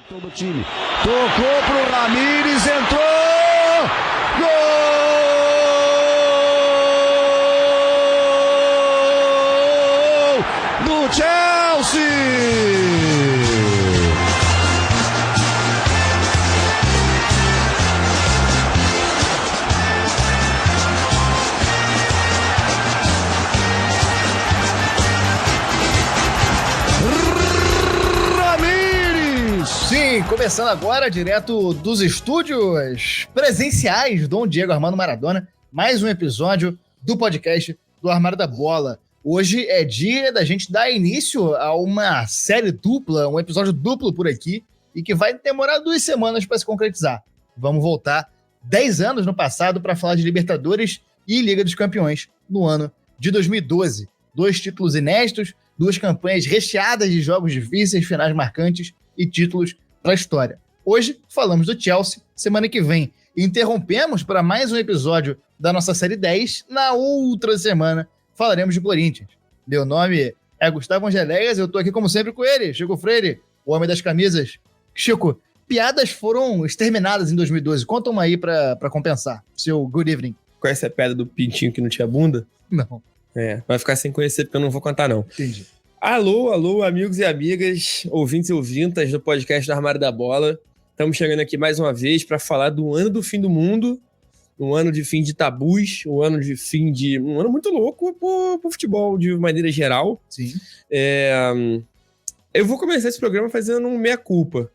Todo o time. Tocou pro Ramires, entrou! Gol! Do Chelsea! Sim, começando agora, direto dos estúdios presenciais Dom Diego Armando Maradona, mais um episódio do podcast do Armário da Bola. Hoje é dia da gente dar início a uma série dupla, um episódio duplo por aqui, e que vai demorar 2 semanas para se concretizar. Vamos voltar 10 anos no passado para falar de Libertadores e Liga dos Campeões no ano de 2012. 2 títulos inéditos, 2 campanhas recheadas de jogos difíceis, finais marcantes e títulos para a história. Hoje falamos do Chelsea, semana que vem interrompemos para mais um episódio da nossa série 10, na outra semana falaremos de Corinthians. Meu nome é Gustavo Angeléias, eu estou aqui como sempre com ele, Chico Freire, o homem das camisas. Chico, piadas foram exterminadas em 2012, conta uma aí para compensar, seu good evening. Conhece a piada do pintinho que não tinha bunda? Não. Vai ficar sem conhecer porque eu não vou contar não. Entendi. Alô, amigos e amigas, ouvintes e ouvintas do podcast do Armário da Bola. Estamos chegando aqui mais uma vez para falar do ano do fim do mundo, um ano de fim de tabus, um ano muito louco pro futebol de maneira geral. Sim. Eu vou começar esse programa fazendo um meia-culpa.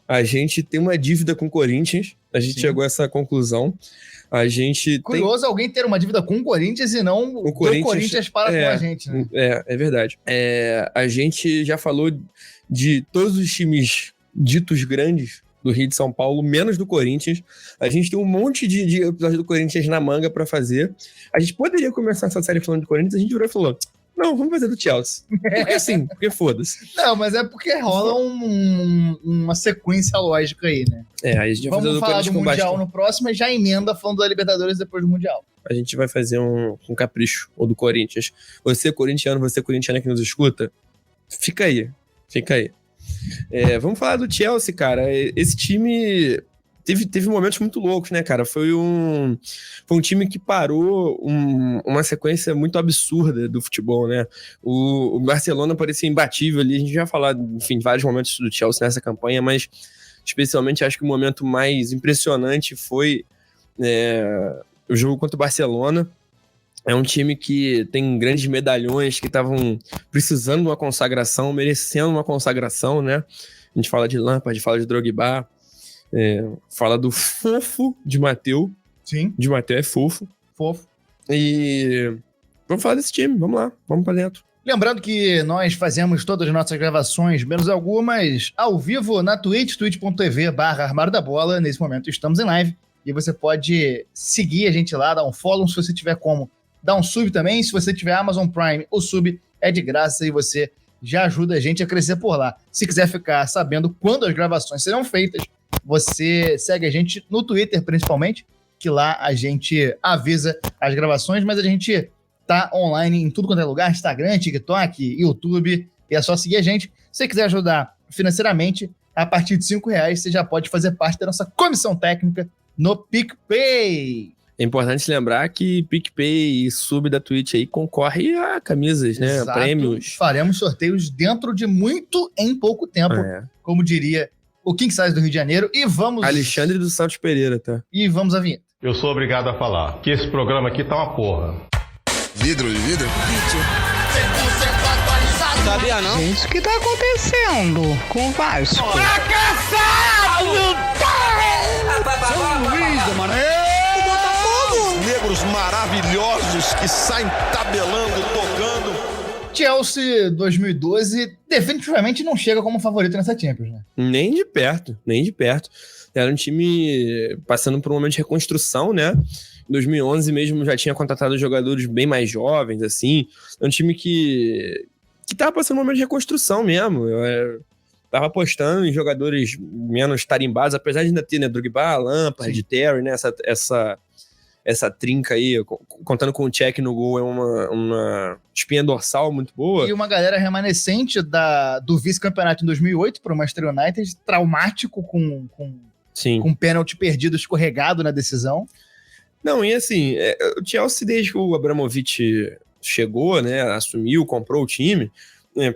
A gente tem uma dívida com o Corinthians, a gente chegou a essa conclusão. A gente Curioso alguém ter uma dívida com o Corinthians e não o Corinthians para com a gente, né? É verdade. A gente já falou de todos os times ditos grandes do Rio de São Paulo, menos do Corinthians. A gente tem um monte de episódios do Corinthians na manga para fazer. A gente poderia começar essa série falando do Corinthians, a gente virou e falou: não, vamos fazer do Chelsea. Porque sim, porque foda-se. Não, mas é porque rola uma sequência lógica aí, né? Aí a gente vai fazer vamos falar do Mundial no próximo e já emenda falando da Libertadores depois do Mundial. A gente vai fazer um capricho, ou do Corinthians. Você corintiano que nos escuta, fica aí. Vamos falar do Chelsea, cara. Esse time teve momentos muito loucos, né, cara? Foi um time que parou uma sequência muito absurda do futebol, né? O Barcelona parecia imbatível ali. A gente já falou, enfim, de vários momentos do Chelsea nessa campanha, mas especialmente acho que o momento mais impressionante foi o jogo contra o Barcelona. É um time que tem grandes medalhões que estavam precisando de uma consagração, merecendo uma consagração, né? A gente fala de Lampard, fala de Drogba, fala do fofo de Matteo. Sim. De Matteo é fofo. Fofo. E vamos falar desse time, vamos lá, vamos pra dentro. Lembrando que nós fazemos todas as nossas gravações, menos algumas, ao vivo na Twitch, twitch.tv/Armário da Bola. Nesse momento estamos em live e você pode seguir a gente lá, dar um follow se você tiver como. Dá um sub também, se você tiver Amazon Prime, o sub é de graça e você já ajuda a gente a crescer por lá. Se quiser ficar sabendo quando as gravações serão feitas, você segue a gente no Twitter principalmente, que lá a gente avisa as gravações, mas a gente tá online em tudo quanto é lugar, Instagram, TikTok, YouTube, e é só seguir a gente. Se você quiser ajudar financeiramente, a partir de R$5 você já pode fazer parte da nossa comissão técnica no PicPay. É importante lembrar que PicPay e sub da Twitch aí concorre a camisas, né? Exato. Prêmios. Faremos sorteios dentro de muito em pouco tempo, como diria o King Size do Rio de Janeiro. E vamos... Alexandre dos Santos Pereira, tá? E vamos à vinheta. Eu sou obrigado a falar que esse programa aqui tá uma porra. Vidro? Sabia não? Gente, o que tá acontecendo com o Vasco? Fracassado! São Luís do Maranhão! Negros maravilhosos que saem tabelando, tocando. Chelsea 2012 definitivamente não chega como favorito nessa Champions, né? Nem de perto. Era um time passando por um momento de reconstrução, né? Em 2011 mesmo já tinha contratado jogadores bem mais jovens, assim. É um time que tava passando um momento de reconstrução mesmo. Tava apostando em jogadores menos tarimbados, apesar de ainda ter, né, Drogba, Lampard, Terry, né? essa trinca aí, contando com o Cech no gol, é uma espinha dorsal muito boa. E uma galera remanescente do vice-campeonato em 2008 para o Manchester United, traumático com pênalti perdido, escorregado na decisão. Não, e assim, o Chelsea, desde que o Abramovich chegou, né, assumiu, comprou o time,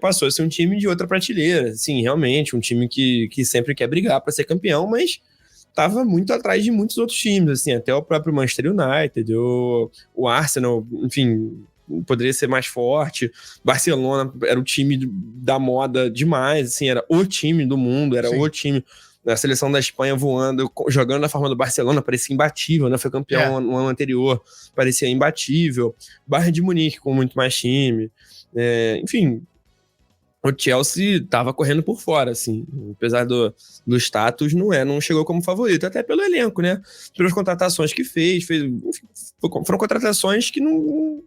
passou a ser um time de outra prateleira. Sim, realmente, um time que sempre quer brigar para ser campeão, mas estava muito atrás de muitos outros times, assim, até o próprio Manchester United, o Arsenal, enfim, poderia ser mais forte. Barcelona era o time da moda demais, assim, era o time do mundo, era o time. A seleção da Espanha voando, jogando na forma do Barcelona, parecia imbatível, né? Foi campeão no ano anterior, parecia imbatível. Bayern de Munique com muito mais time. Enfim, o Chelsea estava correndo por fora, assim. Apesar do status, não chegou como favorito, até pelo elenco, né? Pelas contratações que fez. Enfim, foram contratações que não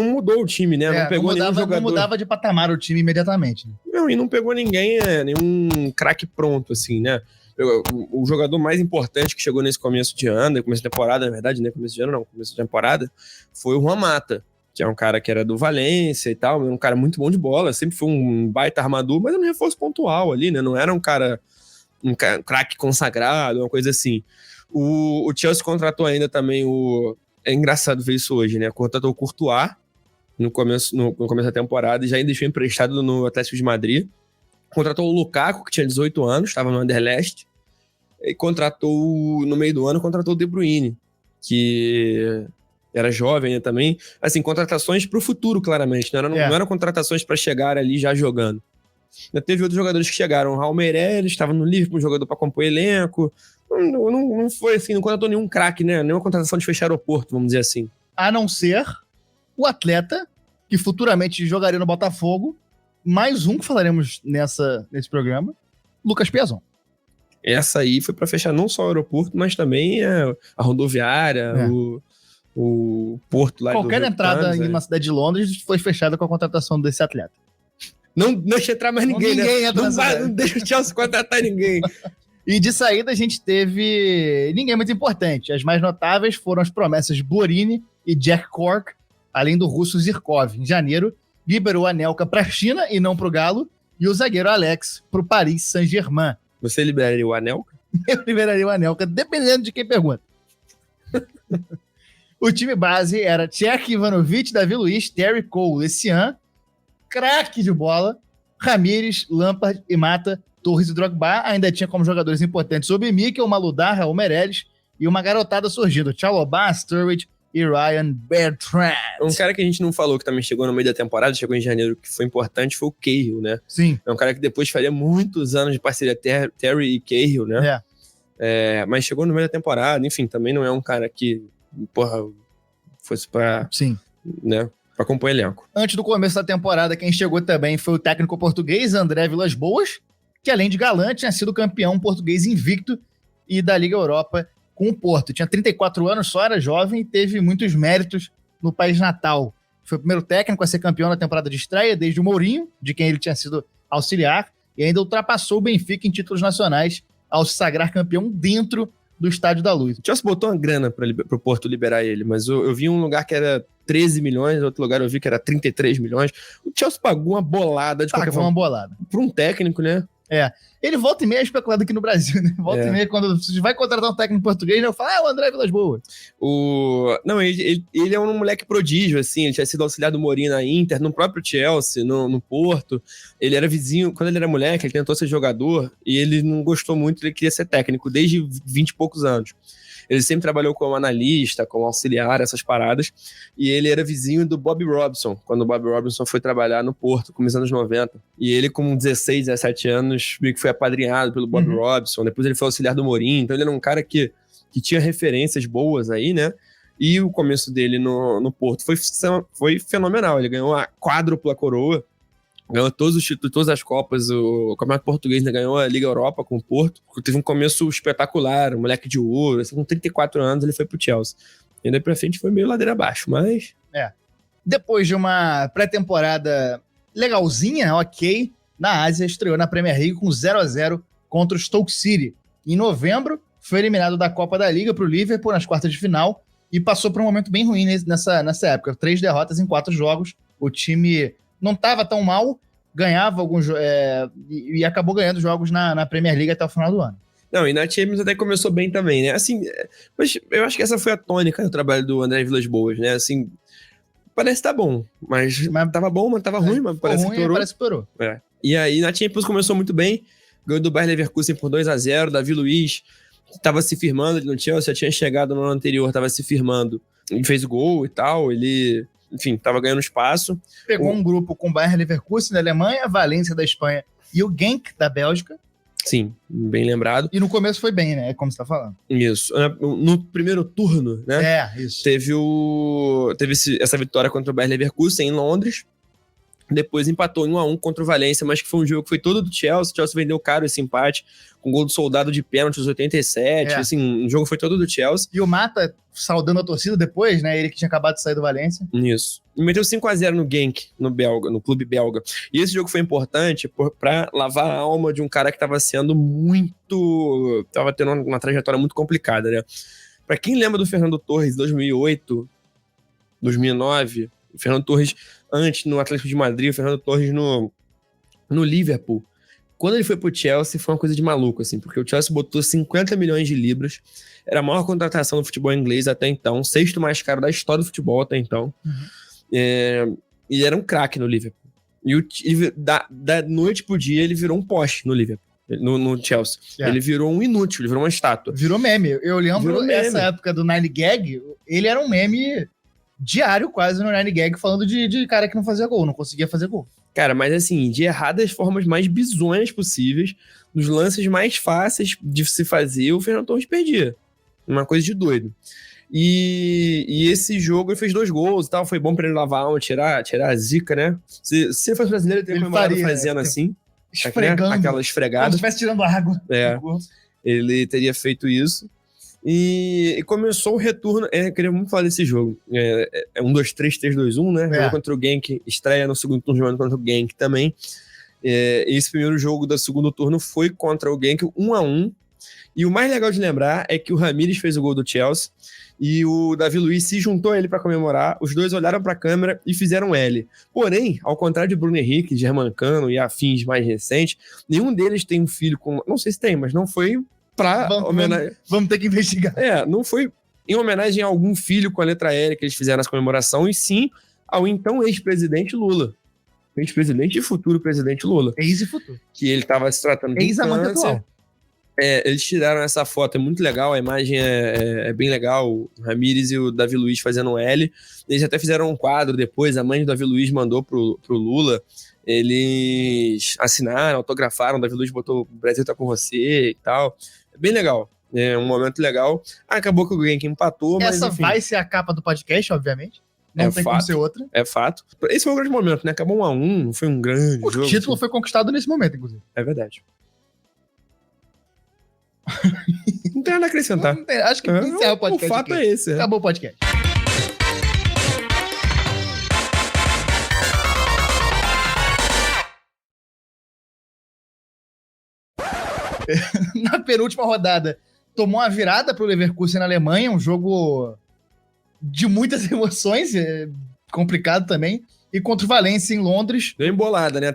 mudou o time, né? Não pegou nenhum jogador. Não mudava de patamar o time imediatamente. Né? Não, e não pegou ninguém, nenhum craque pronto, assim, né? O jogador mais importante que chegou nesse começo de ano, começo de temporada, na verdade, né? Começo de temporada, foi o Juan Mata, que é um cara que era do Valência e tal, um cara muito bom de bola, sempre foi um baita armador, mas era um reforço pontual ali, né? Não era um craque consagrado, uma coisa assim. O Chelsea contratou ainda também É engraçado ver isso hoje, né? Contratou o Courtois no começo da temporada e já ainda deixou emprestado no Atlético de Madrid. Contratou o Lukaku, que tinha 18 anos, estava no Anderlecht. E no meio do ano, contratou o De Bruyne, que era jovem ainda também. Assim, contratações para o futuro, claramente. Não eram contratações para chegar ali já jogando. Ainda teve outros jogadores que chegaram. O Raul Meireles estava no Liverpool, um jogador para compor elenco. Não foi assim, não contratou nenhum craque, né? Nenhuma contratação de fechar aeroporto, vamos dizer assim. A não ser o atleta que futuramente jogaria no Botafogo, mais um que falaremos nesse programa, Lucas Piazon. Essa aí foi para fechar não só o aeroporto, mas também a rodoviária, o porto lá. Qualquer entrada em uma cidade de Londres foi fechada com a contratação desse atleta. Não deixa entrar mais ninguém, né? Não deixa o Chelsea contratar ninguém. E de saída a gente teve ninguém muito importante. As mais notáveis foram as promessas Borini e Jack Cork, além do russo Zirkov. Em janeiro, liberou a Anelka para a China e não para o Galo, e o zagueiro Alex para o Paris Saint-Germain. Você liberaria o Anelka? Eu liberaria o Anelka, dependendo de quem pergunta. O time base era Cech, Ivanovic, Davi Luiz, Terry Cole, Essian, craque de bola, Ramires, Lampard e Mata, Torres e Drogba. Ainda tinha como jogadores importantes o Mikel, Maludar, Raul Meireles e uma garotada surgindo, Chalobah, Sturridge e Ryan Bertrand. Um cara que a gente não falou, que também chegou no meio da temporada, chegou em janeiro, que foi importante, foi o Cahill, né? Sim. É um cara que depois faria muitos anos de parceria Terry e Cahill, né? Mas chegou no meio da temporada, enfim, também não é um cara que, fosse pra... Sim. Né? Pra compor elenco. Antes do começo da temporada, quem chegou também foi o técnico português André Vilas-Boas, que além de galã, tinha sido campeão português invicto e da Liga Europa com o Porto. Tinha 34 anos, só era jovem e teve muitos méritos no país natal. Foi o primeiro técnico a ser campeão na temporada de estreia, desde o Mourinho, de quem ele tinha sido auxiliar, e ainda ultrapassou o Benfica em títulos nacionais ao se sagrar campeão dentro do Estádio da Luz. O Chelsea botou uma grana pro Porto liberar ele, mas eu vi um lugar que era 13 milhões, outro lugar eu vi que era 33 milhões. O Chelsea pagou uma bolada de qualquer forma. Uma bolada. Para um técnico, né? Ele volta e meia especulado aqui no Brasil, né? Volta e meia, quando você vai contratar um técnico português, eu falo, o André Vilas-Boas. Não, ele é um moleque prodígio, assim, ele tinha sido auxiliar do Mourinho na Inter, no próprio Chelsea, no Porto. Ele era vizinho, quando ele era moleque, ele tentou ser jogador e ele não gostou muito, ele queria ser técnico desde 20 e poucos anos. Ele sempre trabalhou como analista, como auxiliar, essas paradas. E ele era vizinho do Bobby Robson, quando o Bobby Robson foi trabalhar no Porto, começando nos anos 90. E ele, com 16, 17 anos, meio que foi apadrinhado pelo Bobby Robson. Depois ele foi auxiliar do Mourinho. Então ele era um cara que tinha referências boas aí, né? E o começo dele no Porto foi fenomenal. Ele ganhou a quádrupla coroa. Ganhou todos os títulos, todas as Copas, o Campeonato Português ainda ganhou a Liga Europa com o Porto. Teve um começo espetacular, um moleque de ouro. Assim, com 34 anos ele foi pro Chelsea. E daí pra frente foi meio ladeira abaixo, mas... Depois de uma pré-temporada legalzinha, ok, na Ásia estreou na Premier League com 0-0 contra o Stoke City. Em novembro, foi eliminado da Copa da Liga pro Liverpool nas quartas de final e passou por um momento bem ruim nessa época. 3 derrotas em 4 jogos. O time não estava tão mal, ganhava alguns e acabou ganhando jogos na Premier League até o final do ano. Não, e na Champions até começou bem também, né? Assim, mas eu acho que essa foi a tônica do trabalho do André Vilas-Boas, né? Assim, parece que tá bom, mas tava bom, mas tava ruim, mas parece que piorou. Parece que piorou. É. E aí na Champions começou muito bem, ganhou do Bayer Leverkusen por 2-0, Davi Luiz estava se firmando no Chelsea, tinha chegado no ano anterior, estava se firmando, e fez o gol e tal, ele, enfim, estava ganhando espaço. Pegou um grupo com o Bayer Leverkusen da Alemanha, Valência da Espanha e o Genk da Bélgica. Sim, bem lembrado. E no começo foi bem, né? É como você tá falando. Isso. No primeiro turno, né? Isso. Teve essa vitória contra o Bayer Leverkusen em Londres. Depois empatou em 1-1 contra o Valência, mas que foi um jogo que foi todo do Chelsea. O Chelsea vendeu caro esse empate, com gol do Soldado de pênalti aos 87. Assim, o jogo foi todo do Chelsea. E o Mata saudando a torcida depois, né? Ele que tinha acabado de sair do Valência. Isso. E meteu 5-0 no Genk, no clube belga. E esse jogo foi importante pra lavar a alma de um cara que tava sendo muito... Tava tendo uma trajetória muito complicada, né? Pra quem lembra do Fernando Torres, 2008, 2009... O Fernando Torres antes no Atlético de Madrid, o Fernando Torres no Liverpool. Quando ele foi pro Chelsea, foi uma coisa de maluco, assim, porque o Chelsea botou 50 milhões de libras, era a maior contratação do futebol inglês até então, 6º mais caro da história do futebol até então. E era um craque no Liverpool. E da noite pro dia, ele virou um poste no Liverpool, no Chelsea. Ele virou um inútil, ele virou uma estátua. Virou meme. Eu lembro dessa época do Nine Gag, ele era um meme diário quase no Nine Gag falando de cara que não fazia gol, não conseguia fazer gol. Cara, mas assim, de erradas formas mais bizonhas possíveis, nos lances mais fáceis de se fazer, o Fernando Torres perdia. Uma coisa de doido. E esse jogo ele fez 2 gols e tal, foi bom pra ele lavar a alma, tirar a zica, né? Se você fosse brasileiro, ele teria comemorado fazendo assim. Esfregando. Aquela esfregada. Como se estivesse tirando água. Ele teria feito isso. E começou o retorno. Eu queria muito falar desse jogo. É 1-2-3, 3-2-1, né? Jogo contra o Genk, estreia no segundo turno jogando contra o Genk também. Esse primeiro jogo do segundo turno foi contra o Genk, 1-1. E o mais legal de lembrar é que o Ramires fez o gol do Chelsea e o Davi Luiz se juntou a ele para comemorar. Os dois olharam para a câmera e fizeram L. Porém, ao contrário de Bruno Henrique, Germancano e afins mais recentes, nenhum deles tem um filho com... Não sei se tem, mas não foi Vamos ter que investigar. Não foi em homenagem a algum filho com a letra L que eles fizeram nessa comemoração, e sim ao então ex-presidente Lula. Ex-presidente e futuro presidente Lula. Ex e futuro. Que ele estava se tratando de ex-amante atual. Eles tiraram essa foto, é muito legal, a imagem é bem legal, o Ramires e o Davi Luiz fazendo um L. Eles até fizeram um quadro depois, a mãe do Davi Luiz mandou pro Lula, eles assinaram, autografaram, o Davi Luiz botou "O Brasil tá com você" e tal. Bem legal. É um momento legal. Acabou que o Genk empatou, mas essa enfim. vai ser a capa do podcast, obviamente. Não tem como ser outra. É fato. Esse foi um grande momento, né? Acabou 1-1, foi um grande jogo. O título foi conquistado nesse momento, inclusive. É verdade. Não tem nada a acrescentar. Acho que encerra o podcast. O fato aqui. é esse. Acabou o podcast. Na penúltima rodada, tomou uma virada para o Leverkusen na Alemanha, um jogo de muitas emoções, complicado também, e contra o Valência em Londres. Deu embolada, né?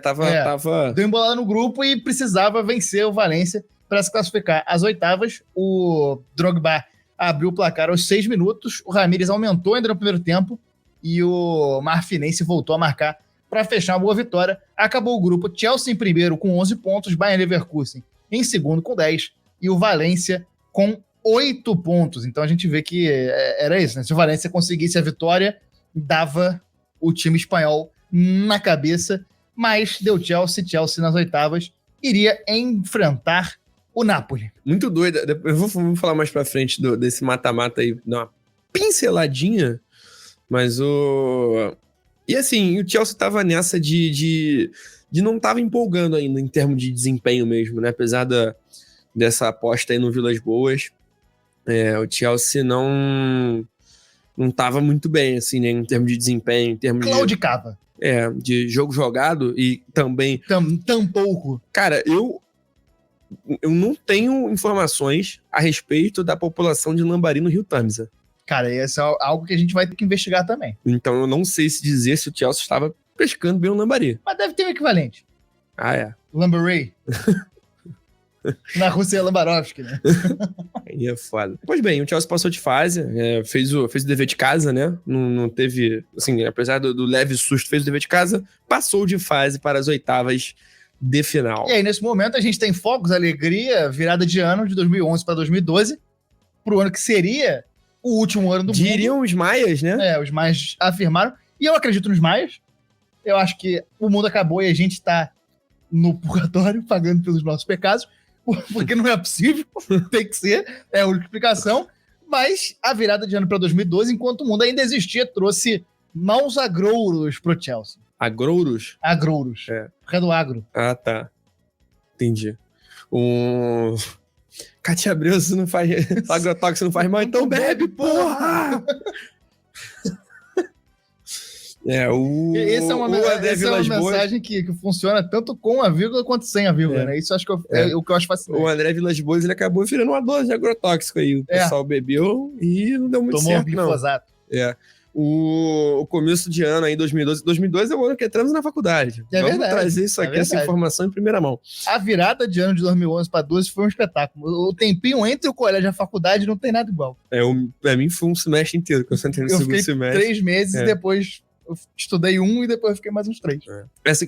Deu embolada no grupo e precisava vencer o Valência para se classificar. Às oitavas, o Drogba abriu o placar aos 6 minutos, o Ramires aumentou ainda no primeiro tempo e o Marfinense voltou a marcar para fechar uma boa vitória. Acabou o grupo, Chelsea em primeiro com 11 pontos, Bayer Leverkusen em segundo com 10 e o Valência com 8 pontos. Então a gente vê que era isso, né? Se o Valência conseguisse a vitória, dava o time espanhol na cabeça, mas deu Chelsea nas oitavas, iria enfrentar o Napoli. Muito doida. Eu vou falar mais pra frente desse mata-mata aí, dar uma pinceladinha, mas E assim, o Chelsea tava nessa de não tava empolgando ainda em termos de desempenho mesmo, né? Apesar dessa aposta aí no Vilas-Boas, o Chelsea não tava muito bem, assim, né? Em termos de desempenho, em termos claudicava. De jogo jogado e também... Tampouco. Cara, eu não tenho informações a respeito da população de Lambari no Rio Tamisa. Cara, isso é algo que a gente vai ter que investigar também. Então eu não sei se dizer se o Chelsea estava pescando bem o Lambari. Mas deve ter um equivalente. Ah, é. Lambaray. Na Rússia é Lambarovski, né? Aí é foda. Pois bem, o Chelsea passou de fase, fez o dever de casa, né? Não teve, assim, apesar do leve susto, fez o dever de casa, passou de fase para as oitavas de final. E aí, nesse momento, a gente tem fogos, alegria, virada de ano de 2011 para 2012, pro ano que seria o último ano do mundo. Diriam os maias, né? Os maias afirmaram. E eu acredito nos maias. Eu acho que o mundo acabou e a gente tá no purgatório, pagando pelos nossos pecados, porque não é possível, tem que ser, é a única explicação. Mas a virada de ano para 2012, enquanto o mundo ainda existia, trouxe maus agrouros pro Chelsea. Agrouros? Agrouros. É. Porque é do agro. Ah, tá. Entendi. Cátia Abreu, você não faz... Agrotóxico não faz mal, então bebe, porra! Essa é uma mensagem que funciona tanto com a vírgula quanto sem a vírgula, né? Isso acho que é o que eu acho fascinante. O André Vilas Boas, ele acabou virando uma dose de agrotóxico aí. O pessoal bebeu e não deu muito Tomou certo, glifosato. O começo de ano aí, 2012. 2012 é o ano que entramos na faculdade. Vamos verdade, trazer isso aqui, essa informação em primeira mão. A virada de ano de 2011 para 2012 foi um espetáculo. O tempinho entre o colégio e a faculdade não tem nada igual. Pra mim foi um semestre inteiro, que eu sentei no segundo semestre. 3 meses e depois eu estudei e depois fiquei mais uns 3.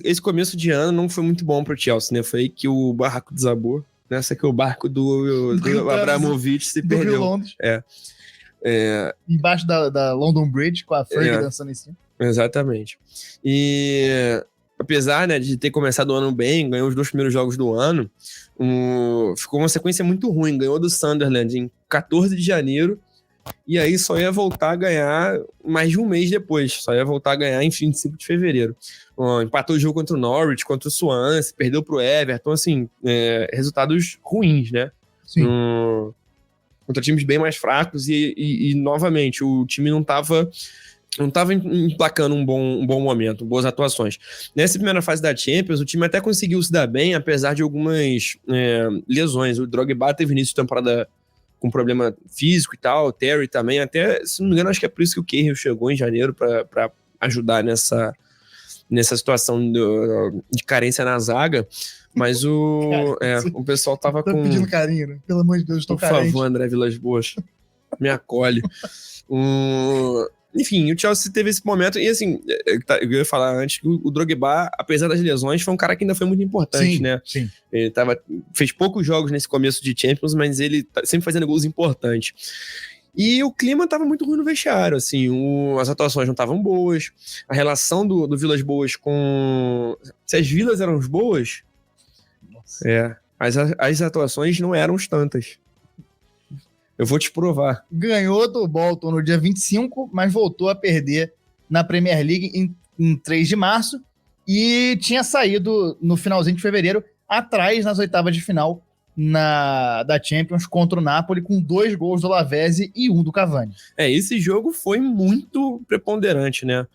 Esse começo de ano não foi muito bom pro Chelsea, né? Foi aí que o barraco desabou. Nessa que o barco do Abramovich se perdeu. Rio Londres. É. Embaixo da London Bridge, com a Fergie dançando em cima. Exatamente. E apesar, né, de ter começado o ano bem, ganhou os 2 primeiros jogos do ano, ficou uma sequência muito ruim. Ganhou do Sunderland em 14 de janeiro, e aí só ia voltar a ganhar mais de um mês depois. Só ia voltar a ganhar em 25 de fevereiro. Empatou o jogo contra o Norwich, contra o Swansea, perdeu pro Everton, assim, resultados ruins, né? Sim. Contra times bem mais fracos e novamente, o time não estava emplacando um bom momento, boas atuações. Nessa primeira fase da Champions, o time até conseguiu se dar bem, apesar de algumas lesões. O Drogba teve início de temporada com problema físico e tal, o Terry também, até, se não me engano, acho que é por isso que o Cahill chegou em janeiro para ajudar nessa situação de carência na zaga. Mas o pessoal tava com... pedindo carinho, né? Pelo amor de Deus, estou carente. Por favor, André Vilas Boas, me acolhe. Enfim, o Chelsea teve esse momento, e assim, eu ia falar antes que o Drogba, apesar das lesões, foi um cara que ainda foi muito importante, né? Sim. Ele fez poucos jogos nesse começo de Champions, mas ele sempre fazendo gols importantes. E o clima estava muito ruim no vestiário, assim, as atuações não estavam boas, a relação do Vilas Boas com... Se as Vilas eram boas, as atuações não eram tantas. Eu vou te provar. Ganhou do Bolton no dia 25, mas voltou a perder na Premier League em 3 de março e tinha saído no finalzinho de fevereiro atrás nas oitavas de final da Champions contra o Napoli com 2 gols do Lavezzi e 1 do Cavani. Esse jogo foi muito preponderante, né?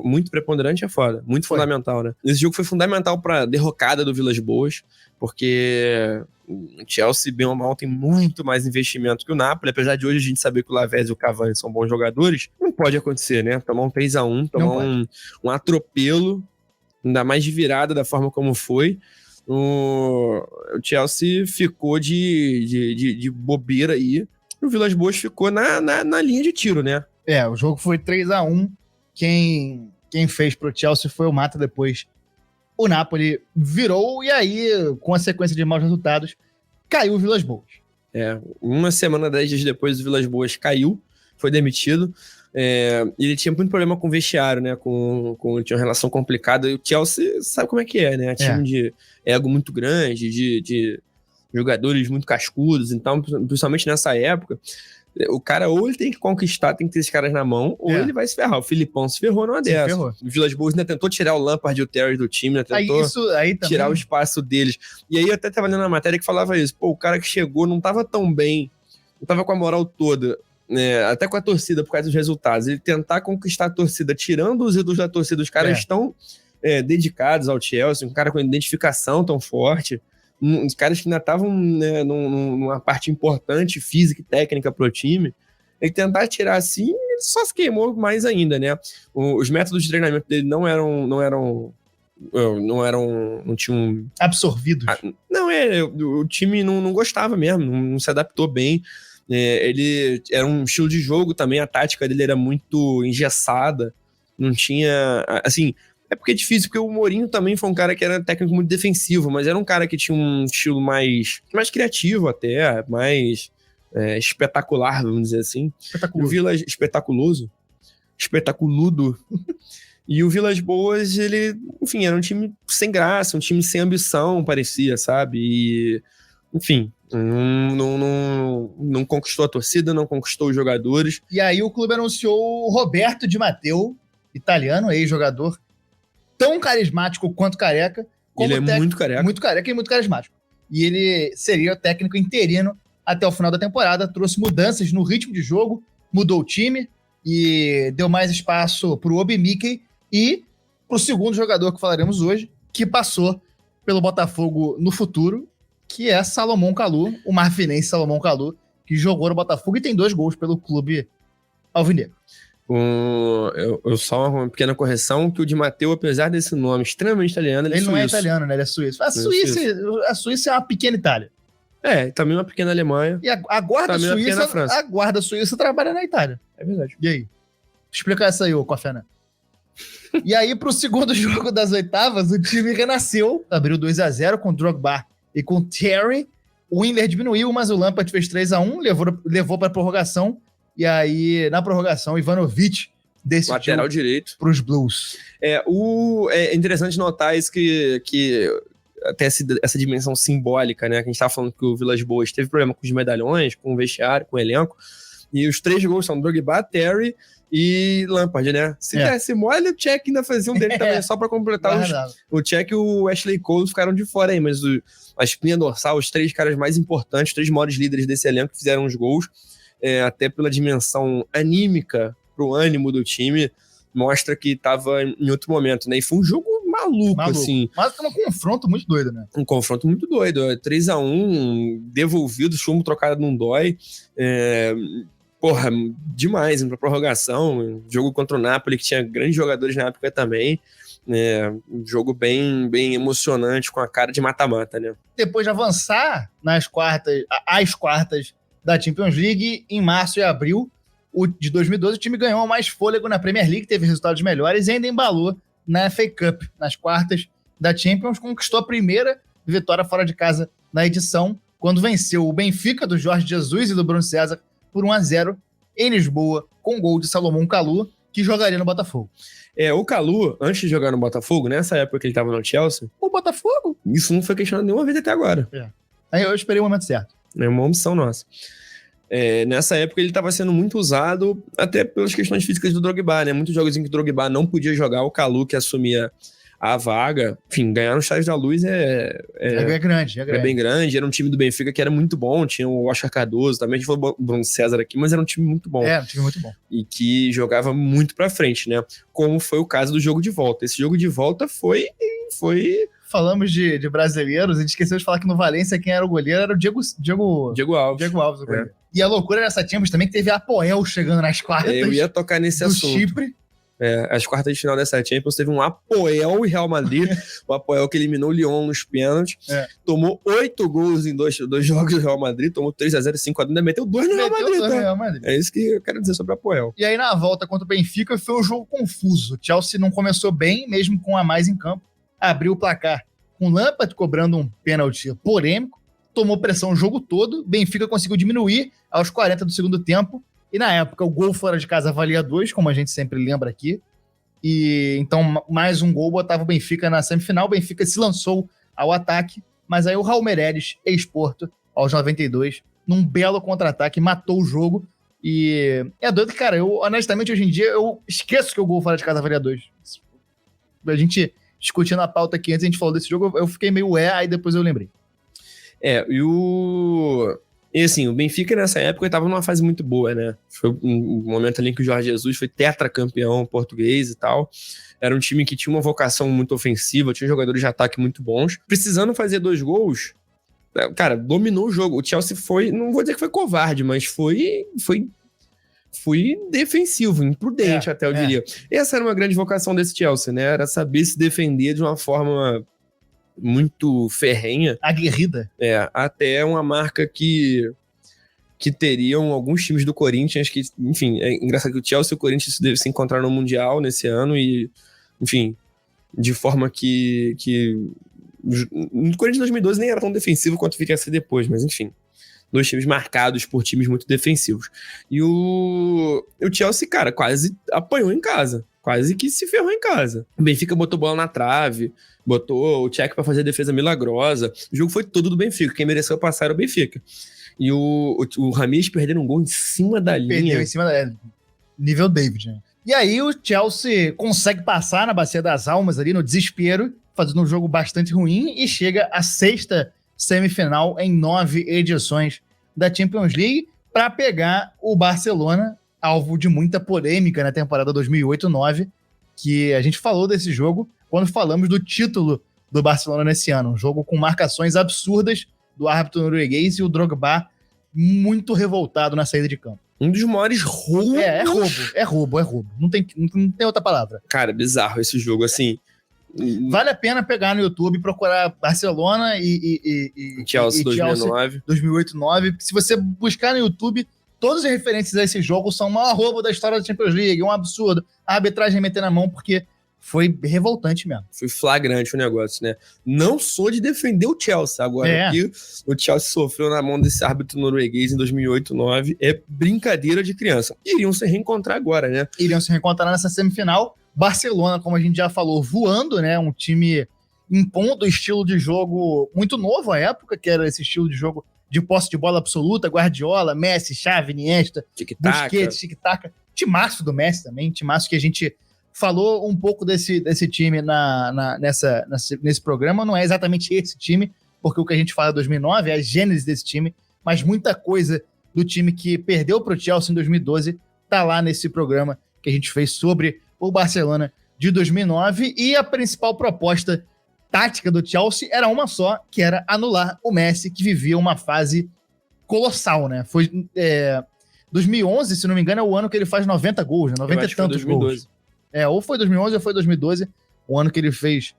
Muito preponderante é foda. Muito fundamental, né? Esse jogo foi fundamental para a derrocada do Vilas Boas, porque o Chelsea, bem ou mal, tem muito mais investimento que o Napoli. Apesar de hoje a gente saber que o Lavezzi e o Cavani são bons jogadores, não pode acontecer, né? Tomar um 3-1, tomar um atropelo, ainda mais de virada da forma como foi. O Chelsea ficou de bobeira aí. O Vilas Boas ficou na linha de tiro, né? O jogo foi 3-1. Quem fez pro Chelsea foi o Mata depois. O Napoli virou e aí, com a sequência de maus resultados, caiu o Vilas Boas. Uma semana, 10 dias depois, o Vilas Boas caiu, foi demitido. Ele tinha muito problema com o vestiário, né? Tinha uma relação complicada. E o Chelsea sabe como é que é, né? Time de ego muito grande, de jogadores muito cascudos. Então, principalmente nessa época, o cara ou ele tem que conquistar, tem que ter esses caras na mão, ou ele vai se ferrar. O Filipão se ferrou numa dessa. O Vilas Boas ainda tentou tirar o Lampard e o Terry do time, tentou tirar o espaço deles. E aí eu até tava lendo na matéria que falava isso. O cara que chegou não tava tão bem, não tava com a moral toda, até com a torcida por causa dos resultados. Ele tentar conquistar a torcida, tirando os ídolos da torcida, os caras estão dedicados ao Chelsea, um cara com identificação tão forte. Os caras que ainda estavam numa parte importante, física e técnica pro time, Ele tentar tirar assim, ele só se queimou mais ainda, né? Os métodos de treinamento dele não tinham... Absorvidos. O time não gostava mesmo, não se adaptou bem. Ele era um estilo de jogo também, a tática dele era muito engessada, não tinha, assim, é porque é difícil, porque o Mourinho também foi um cara que era técnico muito defensivo, mas era um cara que tinha um estilo mais criativo até, mais espetacular, vamos dizer assim. O Vilas, espetaculudo. E o Vilas Boas, ele, enfim, era um time sem graça, um time sem ambição, parecia, sabe? E, enfim, não conquistou a torcida, não conquistou os jogadores. E aí o clube anunciou o Roberto Di Matteo, italiano, ex-jogador, tão carismático quanto careca. Ele é muito careca. Muito careca e muito carismático. E ele seria o técnico interino até o final da temporada, trouxe mudanças no ritmo de jogo, mudou o time e deu mais espaço pro Obi Mikel e pro segundo jogador que falaremos hoje, que passou pelo Botafogo no futuro, que é Salomão Kalou, o marfinense Salomão Kalou, que jogou no Botafogo e tem 2 gols pelo clube alvinegro. Só uma pequena correção, que o Di Matteo, apesar desse nome extremamente italiano, ele é suíço. Não é italiano, né? Ele é suíço. A Suíça é uma pequena Itália. Também uma pequena Alemanha. E a guarda suíça trabalha na Itália. É verdade. E aí? Explica essa aí, ô Café, né? E aí, pro segundo jogo das oitavas, o time renasceu, abriu 2-0 com o Drogba e com o Thierry. O Willer diminuiu, mas o Lampard fez 3-1, levou pra prorrogação. E aí, na prorrogação, Ivanovic decidiu lateral direito pros Blues. É interessante notar isso que até essa dimensão simbólica, né? Que a gente tava falando que o Vilas Boas teve problema com os medalhões, com o vestiário, com o elenco. E os 3 gols são Drogba, Terry e Lampard, né? Se desse mole, o Cech ainda fazia um dele também, só pra completar o Cech e o Ashley Cole ficaram de fora aí, mas a espinha dorsal, os 3 caras mais importantes, 3 maiores líderes desse elenco que fizeram os gols, até pela dimensão anímica pro ânimo do time, mostra que tava em outro momento, né? E foi um jogo maluco. Assim. Mas foi um confronto muito doido, né? Um confronto muito doido. 3-1, devolvido, chumbo trocado não dói. Demais, indo pra prorrogação. Jogo contra o Napoli, que tinha grandes jogadores na época também. Um jogo bem, bem emocionante, com a cara de mata-mata, né? Depois de avançar às quartas da Champions League, em março e abril de 2012, o time ganhou mais fôlego na Premier League, teve resultados melhores e ainda embalou na FA Cup, nas quartas da Champions, conquistou a primeira vitória fora de casa na edição, quando venceu o Benfica, do Jorge Jesus e do Bruno César, por 1-0 em Lisboa, com gol de Salomão Kalou, que jogaria no Botafogo. O Kalou, antes de jogar no Botafogo, nessa época que ele estava no Chelsea... O Botafogo? Isso não foi questionado nenhuma vez até agora. Aí eu esperei o momento certo. É uma omissão nossa. Nessa época ele estava sendo muito usado até pelas questões físicas do Drogba, né? Muitos jogos em que o Drogba não podia jogar, o Kalou que assumia a vaga. Enfim, ganhar no Estádio da Luz é grande. É bem grande. Era um time do Benfica que era muito bom, tinha o Oscar Cardoso, também a gente falou o Bruno César aqui, mas era um time muito bom. Um time muito bom. E que jogava muito pra frente, né? Como foi o caso do jogo de volta. Esse jogo de volta foi... Falamos de brasileiros, a gente esqueceu de falar que no Valência quem era o goleiro era o Diego Alves. Diego Alves, o goleiro. E a loucura nessa Champions também que teve a Apoel chegando nas quartas. Eu ia tocar nesse assunto. Chipre. As quartas de final dessa Champions teve um Apoel e Real Madrid. O Apoel que eliminou o Lyon nos pênaltis. Tomou 8 gols em dois jogos do Real Madrid. Tomou 3-0 e 5-1. Ainda meteu 2 no Real Madrid. Real Madrid. É isso que eu quero dizer sobre o Apoel. E aí na volta contra o Benfica foi um jogo confuso. O Chelsea não começou bem, mesmo com a mais em campo. Abriu o placar com o Lampard cobrando um pênalti polêmico. Tomou pressão o jogo todo. Benfica conseguiu diminuir aos 40 do segundo tempo. E na época, o gol fora de casa valia 2, como a gente sempre lembra aqui. E então, mais um gol botava o Benfica na semifinal. O Benfica se lançou ao ataque, mas aí o Raul Meireles, ex-Porto, aos 92, num belo contra-ataque, matou o jogo. E é doido que, cara, eu honestamente, hoje em dia, eu esqueço que o gol fora de casa valia 2. A gente discutindo a pauta aqui antes, a gente falou desse jogo, eu fiquei meio aí depois eu lembrei. E assim, o Benfica nessa época estava numa fase muito boa, né? Foi um momento ali em que o Jorge Jesus foi tetracampeão português e tal. Era um time que tinha uma vocação muito ofensiva, tinha jogadores de ataque muito bons. Precisando fazer 2 gols, cara, dominou o jogo. O Chelsea foi, não vou dizer que foi covarde, mas foi fui defensivo, imprudente até, eu diria. Essa era uma grande vocação desse Chelsea, né? Era saber se defender de uma forma muito ferrenha. Aguerrida. Até uma marca que teriam alguns times do Corinthians que, enfim, é engraçado que o Chelsea e o Corinthians devem se encontrar no Mundial nesse ano e, enfim, de forma que o Corinthians 2012 nem era tão defensivo quanto viria a ser depois, mas enfim, 2 times marcados por times muito defensivos. E o Chelsea, cara, quase apanhou em casa, quase que se ferrou em casa. O Benfica botou bola na trave, botou o Tchek pra fazer defesa milagrosa, o jogo foi todo do Benfica, quem mereceu passar era o Benfica. E o Ramires perdendo um gol em cima da linha. Perdeu em cima da nível David, né? E aí o Chelsea consegue passar na Bacia das Almas ali no desespero, fazendo um jogo bastante ruim e chega à 6ª semifinal em 9 edições da Champions League para pegar o Barcelona, alvo de muita polêmica na temporada 2008-9, que a gente falou desse jogo quando falamos do título do Barcelona nesse ano. Um jogo com marcações absurdas do árbitro norueguês e o Drogba muito revoltado na saída de campo. Um dos maiores roubos. É roubo. Não tem outra palavra. Cara, bizarro esse jogo, assim. Vale a pena pegar no YouTube, procurar Barcelona e Chelsea 2009. 2008-9. Se você buscar no YouTube, todas as referências a esse jogo são o maior roubo da história da Champions League, um absurdo. A arbitragem meter na mão, porque foi revoltante mesmo. Foi flagrante o negócio, né? Não sou de defender o Chelsea. Agora, que o Chelsea sofreu na mão desse árbitro norueguês em 2008-9 é brincadeira de criança. Iriam se reencontrar agora, né? Iriam se reencontrar nessa semifinal. Barcelona, como a gente já falou, voando, né? Um time impondo estilo de jogo muito novo à época, que era esse estilo de jogo de posse de bola absoluta, Guardiola, Messi, Xavi, Iniesta, Busquets, tic-tac. Timaço do Messi também, timaço que a gente falou um pouco desse time nesse programa. Não é exatamente esse time, porque o que a gente fala em 2009 é a gênese desse time, mas muita coisa do time que perdeu para o Chelsea em 2012 tá lá nesse programa que a gente fez sobre o Barcelona de 2009, e a principal proposta tática do Chelsea era uma só, que era anular o Messi, que vivia uma fase colossal, né? Foi 2011, se não me engano, é o ano que ele faz 90 gols, né? 90 e tantos gols. Ou foi 2011 ou foi 2012, o ano que ele fez,